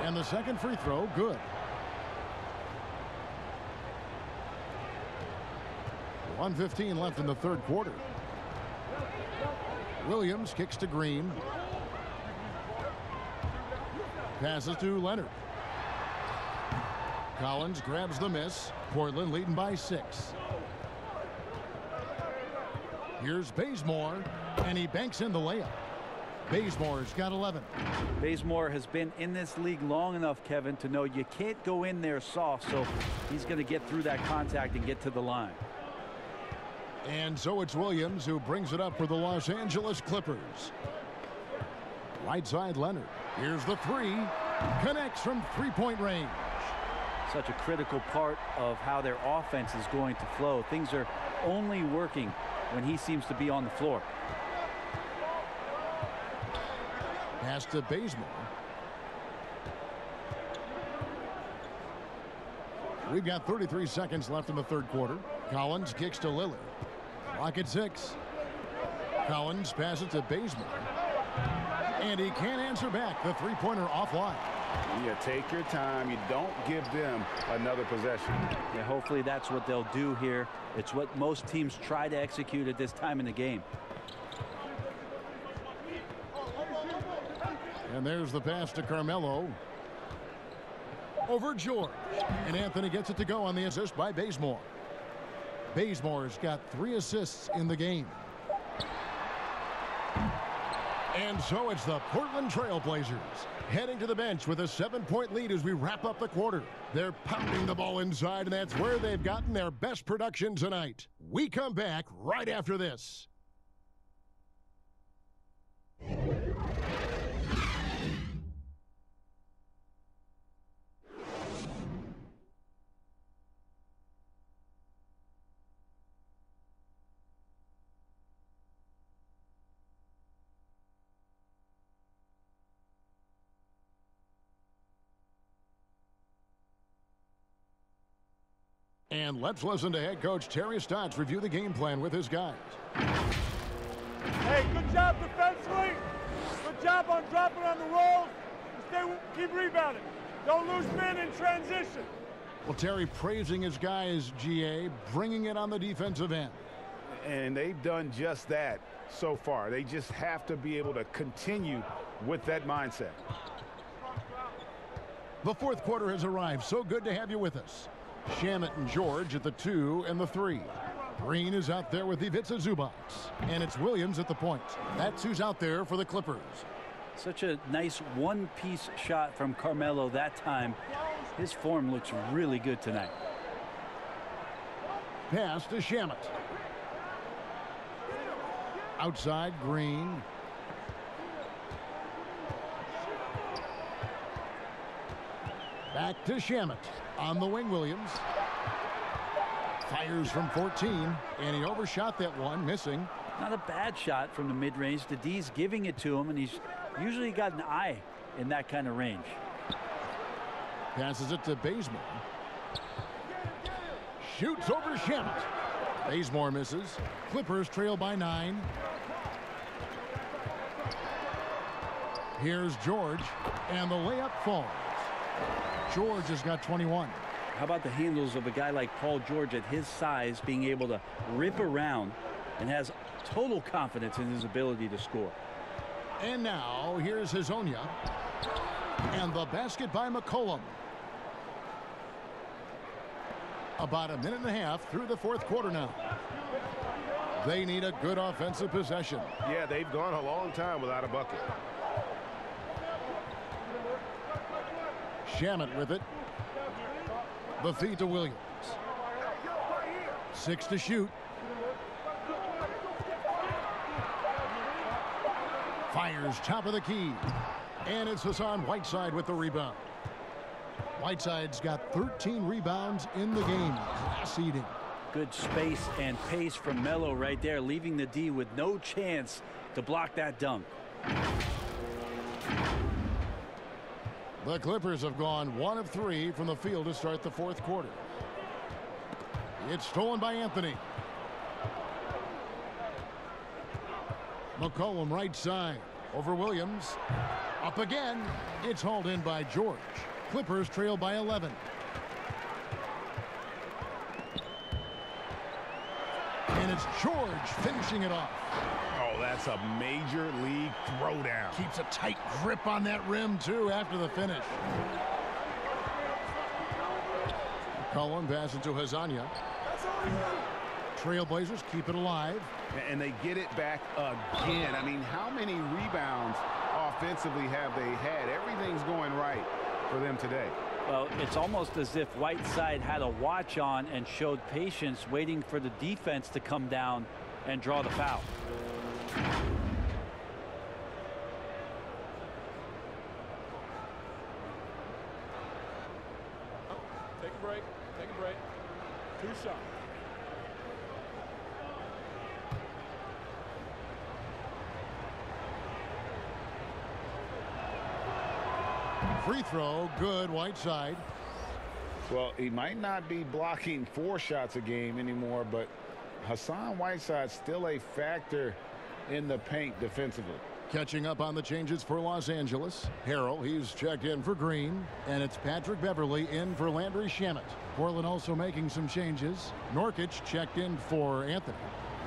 And the second free throw, good. .115 left in the third quarter. Williams kicks to Green. Passes to Leonard. Collins grabs the miss. Portland leading by 6. Here's Bazemore, and he banks in the layup. Bazemore's got 11. Bazemore has been in this league long enough, Kevin, to know you can't go in there soft, so he's going to get through that contact and get to the line. And so it's Williams who brings it up for the Los Angeles Clippers. Right side Leonard. Here's the three. Connects from three-point range. Such a critical part of how their offense is going to flow. Things are only working when he seems to be on the floor. Pass to Bazemore. We've got 33 seconds left in the third quarter. Collins kicks to Lillard. Clock at 6. Collins passes to Bazemore. And he can't answer back. The three-pointer offline. You take your time. You don't give them another possession. Yeah, hopefully that's what they'll do here. It's what most teams try to execute at this time in the game. And there's the pass to Carmelo. Over George. And Anthony gets it to go on the assist by Bazemore. Bazemore's got 3 assists in the game. And so it's the Portland Trailblazers heading to the bench with a 7-point lead as we wrap up the quarter. They're pounding the ball inside, and that's where they've gotten their best production tonight. We come back right after this. And let's listen to head coach Terry Stotts review the game plan with his guys. Hey, good job defensively. Good job on dropping on the rolls. Keep rebounding. Don't lose men in transition. Well, Terry praising his guys, GA, bringing it on the defensive end. And they've done just that so far. They just have to be able to continue with that mindset. The fourth quarter has arrived. So good to have you with us. Shamet and George at the 2 and the 3. Green is out there with Ivica Zubac. And it's Williams at the point. That's who's out there for the Clippers. Such a nice one-piece shot from Carmelo that time. His form looks really good tonight. Pass to Shamet. Outside, Green. Back to Shamet. On the wing, Williams. Fires from 14, and he overshot that one, missing. Not a bad shot from the mid-range. The D's giving it to him, and he's usually got an eye in that kind of range. Passes it to Bazemore. Shoots over Shamet. Bazemore misses. Clippers trail by 9. Here's George, and the layup falls. George has got 21. How about the handles of a guy like Paul George at his size being able to rip around and has total confidence in his ability to score. And now here's Hazonia. And the basket by McCollum. About a minute and a half through the fourth quarter now. They need a good offensive possession. Yeah, they've gone a long time without a bucket. Shamet with it. The feed to Williams. 6 to shoot. Fires top of the key. And it's Hassan Whiteside with the rebound. Whiteside's got 13 rebounds in the game. Class eating. Good space and pace from Melo right there, leaving the D with no chance to block that dunk. The Clippers have gone 1 of 3 from the field to start the fourth quarter. It's stolen by Anthony. McCollum right side over Williams. Up again. It's hauled in by George. Clippers trail by 11. And it's George finishing it off. Oh, that's a major league throwdown. Keeps a tight grip on that rim, too, after the finish. Cullen passes to Hazanya. Trailblazers keep it alive. And they get it back again. I mean, how many rebounds offensively have they had? Everything's going right for them today. Well, it's almost as if Whiteside had a watch on and showed patience, waiting for the defense to come down and draw the foul. Take a break. Take a break. 2 shots. Free throw, good, Whiteside. Well, he might not be blocking 4 shots a game anymore, but Hassan Whiteside's still a factor in the paint defensively. Catching up on the changes for Los Angeles. Harrell, he's checked in for Green, and it's Patrick Beverly in for Landry Shamet. Portland also making some changes. Nurkic checked in for Anthony.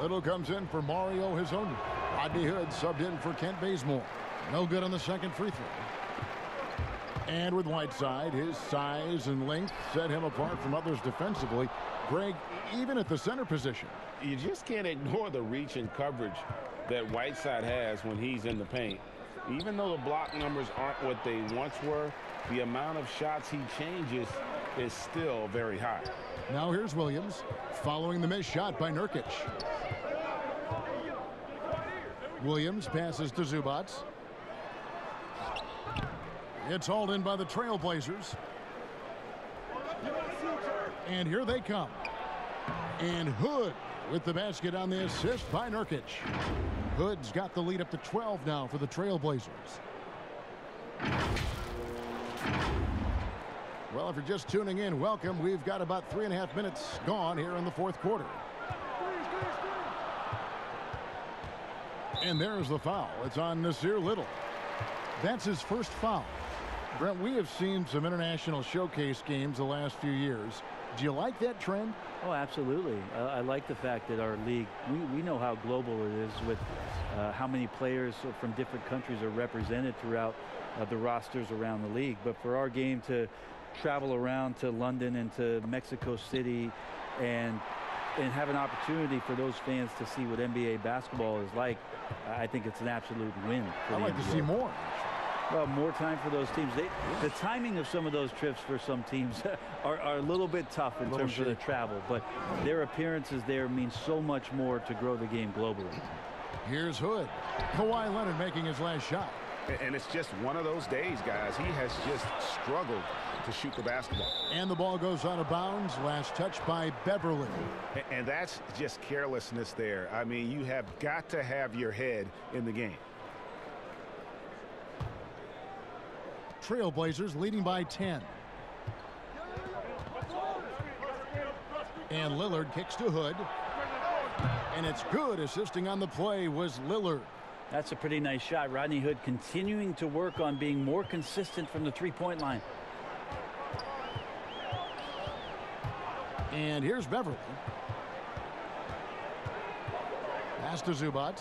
Little comes in for Mario Hezonja. Rodney Hood subbed in for Kent Bazemore. No good on the second free throw. And with Whiteside, his size and length set him apart from others defensively. Greg, even at the center position. You just can't ignore the reach and coverage that Whiteside has when he's in the paint. Even though the block numbers aren't what they once were, the amount of shots he changes is still very high. Now here's Williams following the missed shot by Nurkic. Williams passes to Zubac. It's hauled in by the Trailblazers. And here they come. And Hood with the basket on the assist by Nurkic. Hood's got the lead up to 12 now for the Trailblazers. Well, if you're just tuning in, welcome. We've got about 3.5 minutes gone here in the fourth quarter. And there's the foul. It's on Nasir Little. That's his first foul. Brent, we have seen some international showcase games the last few years. Do you like that trend? Oh, absolutely. I like the fact that our league, we know how global it is with how many players from different countries are represented throughout the rosters around the league. But for our game to travel around to London and to Mexico City and have an opportunity for those fans to see what NBA basketball is like, I think it's an absolute win for I'd the like NBA. to see more. Well, more time for those teams. The timing of some of those trips for some teams are a little bit tough in terms of the travel, but their appearances there mean so much more to grow the game globally. Here's Hood. Kawhi Leonard making his last shot. And it's just one of those days, guys. He has just struggled to shoot the basketball. And the ball goes out of bounds. Last touch by Beverly. And that's just carelessness there. I mean, you have got to have your head in the game. Trailblazers leading by 10. And Lillard kicks to Hood. And it's good. Assisting on the play was Lillard. That's a pretty nice shot. Rodney Hood continuing to work on being more consistent from the three-point line. And here's Beverly. Pass to Zubac.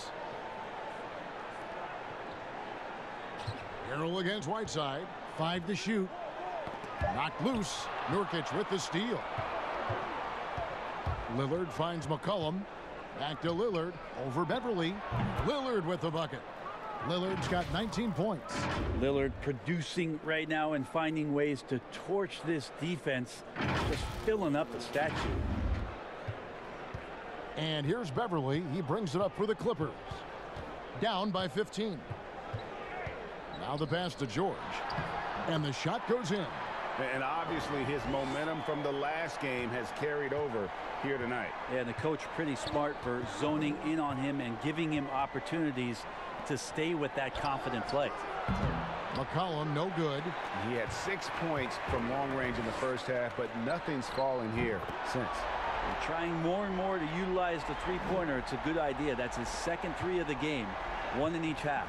Harrell against Whiteside. 5 to shoot. Knocked loose. Nurkic with the steal. Lillard finds McCollum. Back to Lillard. Over Beverly. Lillard with the bucket. Lillard's got 19 points. Lillard producing right now and finding ways to torch this defense. Just filling up the stat sheet. And here's Beverly. He brings it up for the Clippers. Down by 15. Now the pass to George. And the shot goes in. And obviously his momentum from the last game has carried over here tonight. Yeah, and the coach pretty smart for zoning in on him and giving him opportunities to stay with that confident play. McCollum, no good. He had 6 points from long range in the first half, but nothing's fallen here since. And trying more and more to utilize the three-pointer. It's a good idea. That's his second 3 of the game. 1 in each half.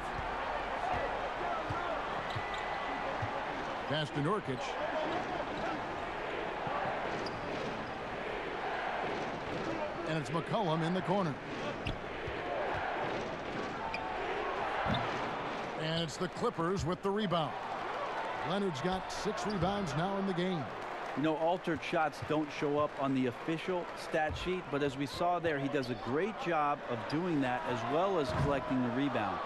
Pass to Nurkic. And it's McCollum in the corner. And it's the Clippers with the rebound. Leonard's got 6 rebounds now in the game. You know, altered shots don't show up on the official stat sheet, but as we saw there, he does a great job of doing that as well as collecting the rebound.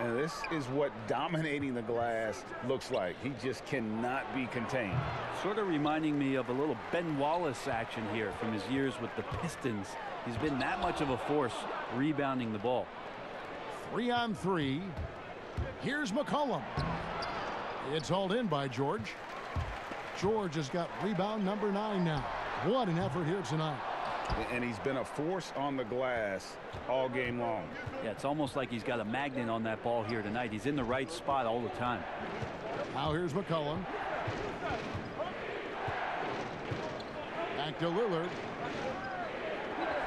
And this is what dominating the glass looks like. He just cannot be contained. Sort of reminding me of a little Ben Wallace action here from his years with the Pistons. He's been that much of a force rebounding the ball. 3 on 3. Here's McCollum. It's hauled in by George. George has got rebound number 9 now. What an effort here tonight. And he's been a force on the glass all game long. Yeah, it's almost like he's got a magnet on that ball here tonight. He's in the right spot all the time. Now here's McCollum. Back to Lillard.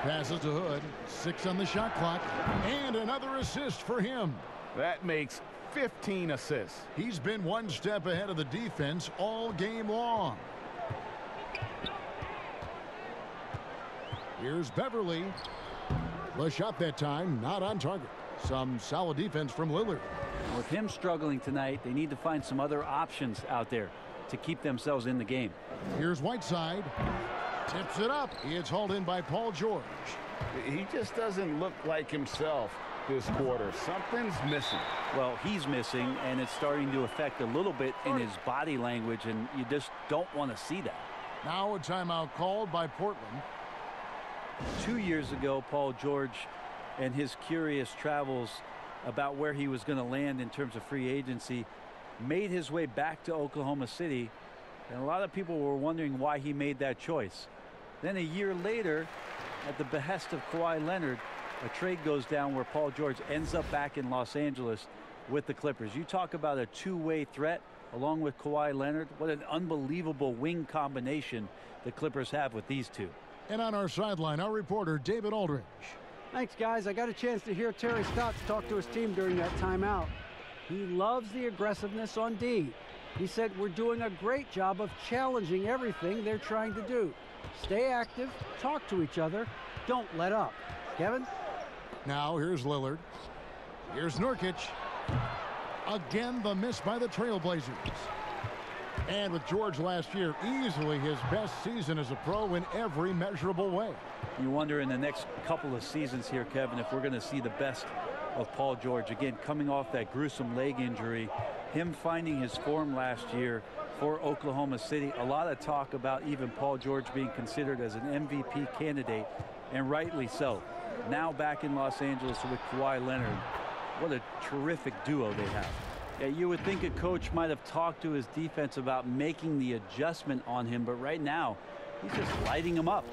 Passes to Hood. 6 on the shot clock. And another assist for him. That makes 15 assists. He's been one step ahead of the defense all game long. Here's Beverly. The shot that time not on target. Some solid defense from Lillard. With him struggling tonight, they need to find some other options out there to keep themselves in the game. Here's Whiteside. Tips it up. It's hauled in by Paul George. He just doesn't look like himself this quarter. Something's missing. Well, he's missing, and it's starting to affect a little bit in his body language, and you just don't want to see that. Now a timeout called by Portland. 2 years ago, Paul George and his curious travels about where he was going to land in terms of free agency made his way back to Oklahoma City, and a lot of people were wondering why he made that choice. Then a year later, at the behest of Kawhi Leonard, a trade goes down where Paul George ends up back in Los Angeles with the Clippers. You talk about a two-way threat along with Kawhi Leonard. What an unbelievable wing combination the Clippers have with these two. And on our sideline, our reporter David Aldridge. Thanks, guys. I got a chance to hear Terry Stotts talk to his team during that timeout. He loves the aggressiveness on D. He said we're doing a great job of challenging everything they're trying to do. Stay active, talk to each other, don't let up. Kevin? Now here's Lillard. Here's Nurkic. Again, the miss by the Trailblazers. And with George last year, easily his best season as a pro in every measurable way. You wonder in the next couple of seasons here, Kevin, if we're going to see the best of Paul George. Again, coming off that gruesome leg injury, him finding his form last year for Oklahoma City. A lot of talk about even Paul George being considered as an MVP candidate, and rightly so. Now back in Los Angeles with Kawhi Leonard. What a terrific duo they have. Yeah, you would think a coach might have talked to his defense about making the adjustment on him, but right now, he's just lighting him up.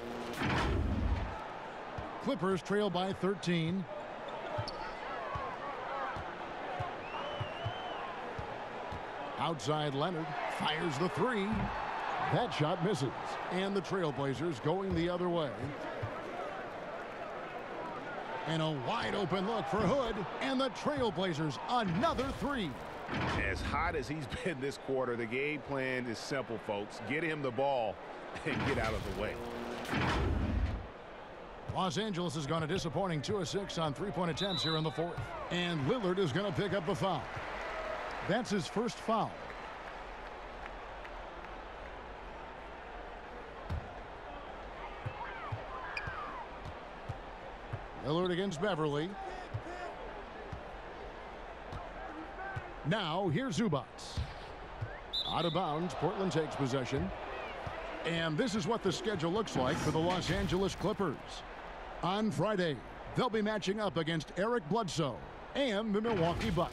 Clippers trail by 13. Outside Leonard fires the 3. That shot misses. And the Trailblazers going the other way. And a wide open look for Hood. And the Trailblazers another 3. As hot as he's been this quarter, the game plan is simple, folks. Get him the ball and get out of the way. Los Angeles has gone a disappointing 2 of 6 on 3-point attempts here in the 4th. And Lillard is going to pick up a foul. That's his first foul. Lillard against Beverly. Now here's Zubats. Out of bounds, Portland takes possession. And this is what the schedule looks like for the Los Angeles Clippers. On Friday, they'll be matching up against Eric Bledsoe and the Milwaukee Bucks.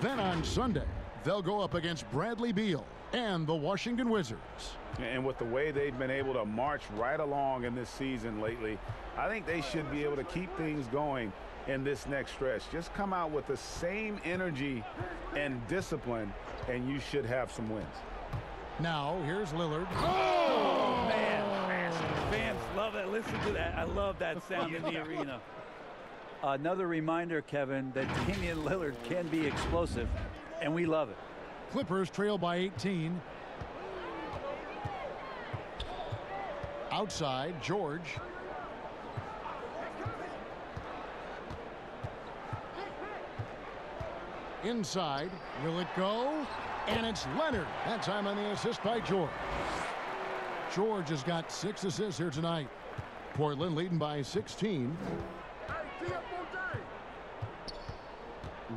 Then on Sunday, they'll go up against Bradley Beal and the Washington Wizards. And with the way they've been able to march right along in this season lately, I think they should be able to keep things going in this next stretch. Just come out with the same energy and discipline, and you should have some wins. Now, here's Lillard. Oh, man. Fans love that. Listen to that. I love that sound in the arena. Another reminder, Kevin, that Damian Lillard can be explosive, and we love it. Clippers trail by 18. Outside, George. Inside, will it go? And it's Leonard. That time on the assist by George. George has got 6 assists here tonight. Portland leading by 16.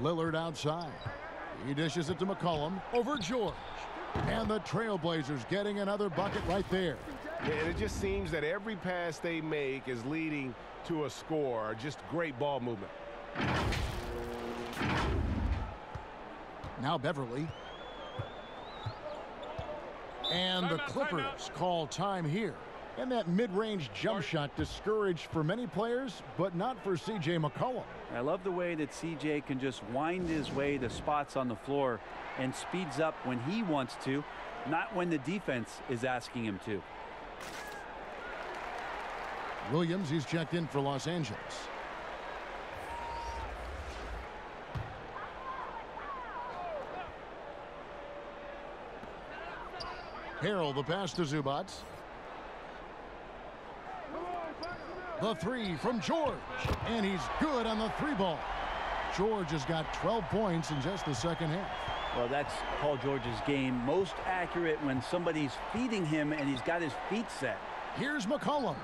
Lillard outside. He dishes it to McCollum over George. And the Trailblazers getting another bucket right there. Yeah, and it just seems that every pass they make is leading to a score. Just great ball movement. Now Beverly. And the Clippers call time here. And that mid-range jump shot discouraged for many players, but not for C.J. McCollum. I love the way that C.J. can just wind his way to spots on the floor and speeds up when he wants to, not when the defense is asking him to. Williams, he's checked in for Los Angeles. Harrell, the pass to Zubac. The three from George, and he's good on the 3-ball. George has got 12 points in just the second half. Well, that's Paul George's game. Most accurate when somebody's feeding him and he's got his feet set. Here's McCollum.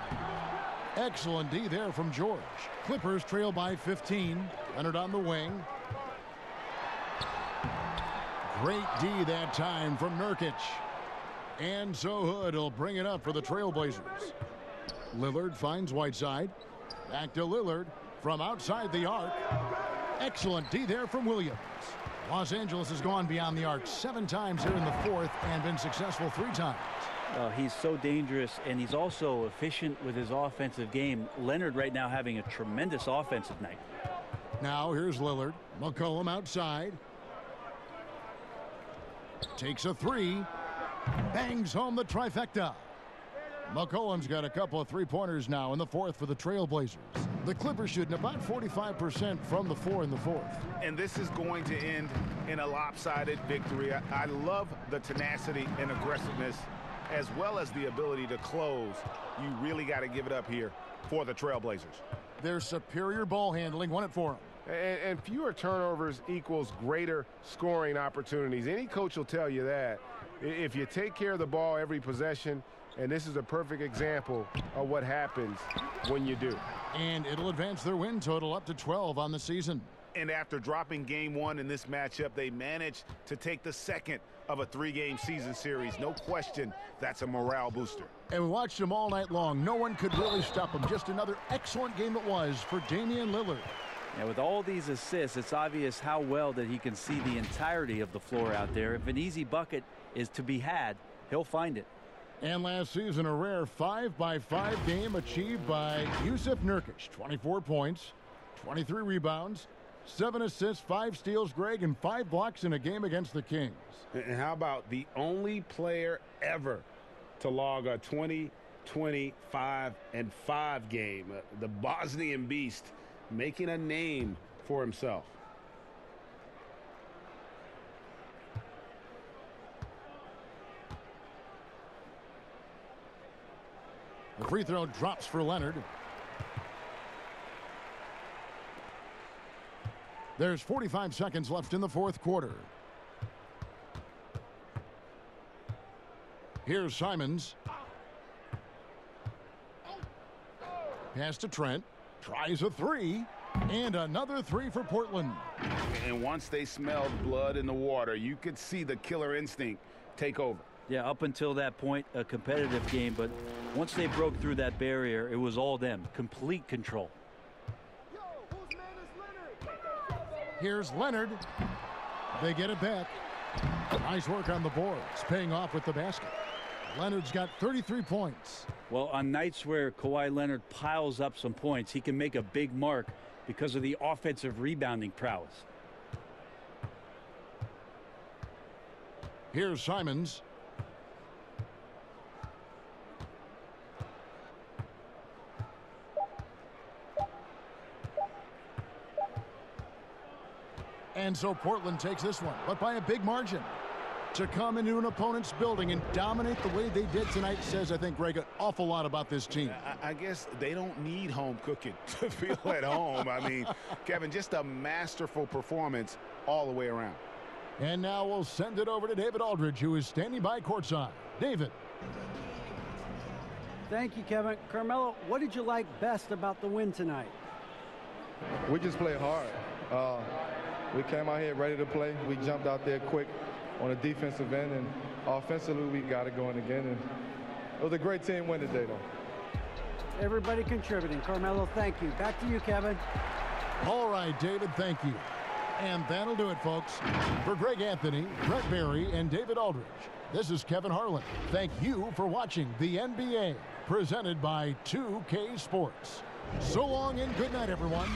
Excellent D there from George. Clippers trail by 15. Leonard on the wing. Great D that time from Nurkic. And so Hood will bring it up for the Trailblazers. Lillard finds Whiteside. Back to Lillard from outside the arc. Excellent D there from Williams. Los Angeles has gone beyond the arc 7 times here in the 4th and been successful 3 times. He's so dangerous, and he's also efficient with his offensive game. Leonard right now having a tremendous offensive night. Now here's Lillard. McCollum outside. Takes a 3. Bangs home the trifecta. McCollum's got a couple of 3-pointers now in the 4th for the Trailblazers. The Clippers shooting about 45% from the 4 in the 4th. And this is going to end in a lopsided victory. I love the tenacity and aggressiveness as well as the ability to close. You really got to give it up here for the Trailblazers. Their superior ball handling won it for them. And fewer turnovers equals greater scoring opportunities. Any coach will tell you that. If you take care of the ball every possession, and this is a perfect example of what happens when you do. And it'll advance their win total up to 12 on the season. And after dropping game 1 in this matchup, they managed to take the second of a 3-game season series. No question, that's a morale booster. And we watched them all night long. No one could really stop them. Just another excellent game it was for Damian Lillard. Yeah, with all these assists, it's obvious how well that he can see the entirety of the floor out there. If an easy bucket is to be had, he'll find it. And last season, a rare 5-by-5 game achieved by Yusuf Nurkic. 24 points, 23 rebounds, 7 assists, 5 steals, Greg, and 5 blocks in a game against the Kings. And how about the only player ever to log a 20, 25, and 5 game, the Bosnian Beast, making a name for himself. The free throw drops for Leonard. There's 45 seconds left in the 4th quarter. Here's Simons. Pass to Trent. Tries a 3. And another 3 for Portland. And once they smelled blood in the water, you could see the killer instinct take over. Yeah, up until that point, a competitive game, but once they broke through that barrier, it was all them. Complete control. Here's Leonard. They get it back. Nice work on the boards, paying off with the basket. Leonard's got 33 points. Well, on nights where Kawhi Leonard piles up some points, he can make a big mark because of the offensive rebounding prowess. Here's Simons. And so Portland takes this one, but by a big margin. To come into an opponent's building and dominate the way they did tonight says, I think, Greg, an awful lot about this team. I guess they don't need home cooking to feel at home. I mean, Kevin, just a masterful performance all the way around. And now we'll send it over to David Aldridge, who is standing by courtside. David. Thank you, Kevin. Carmelo, what did you like best about the win tonight? We just played hard. We came out here ready to play. We jumped out there quick on the defensive end, and offensively we got it going again. And it was a great team win today, though. Everybody contributing. Carmelo, thank you. Back to you, Kevin. All right, David, thank you. And that'll do it, folks. For Greg Anthony, Brett Barry, and David Aldridge, this is Kevin Harlan. Thank you for watching the NBA, presented by 2K Sports. So long and good night, everyone.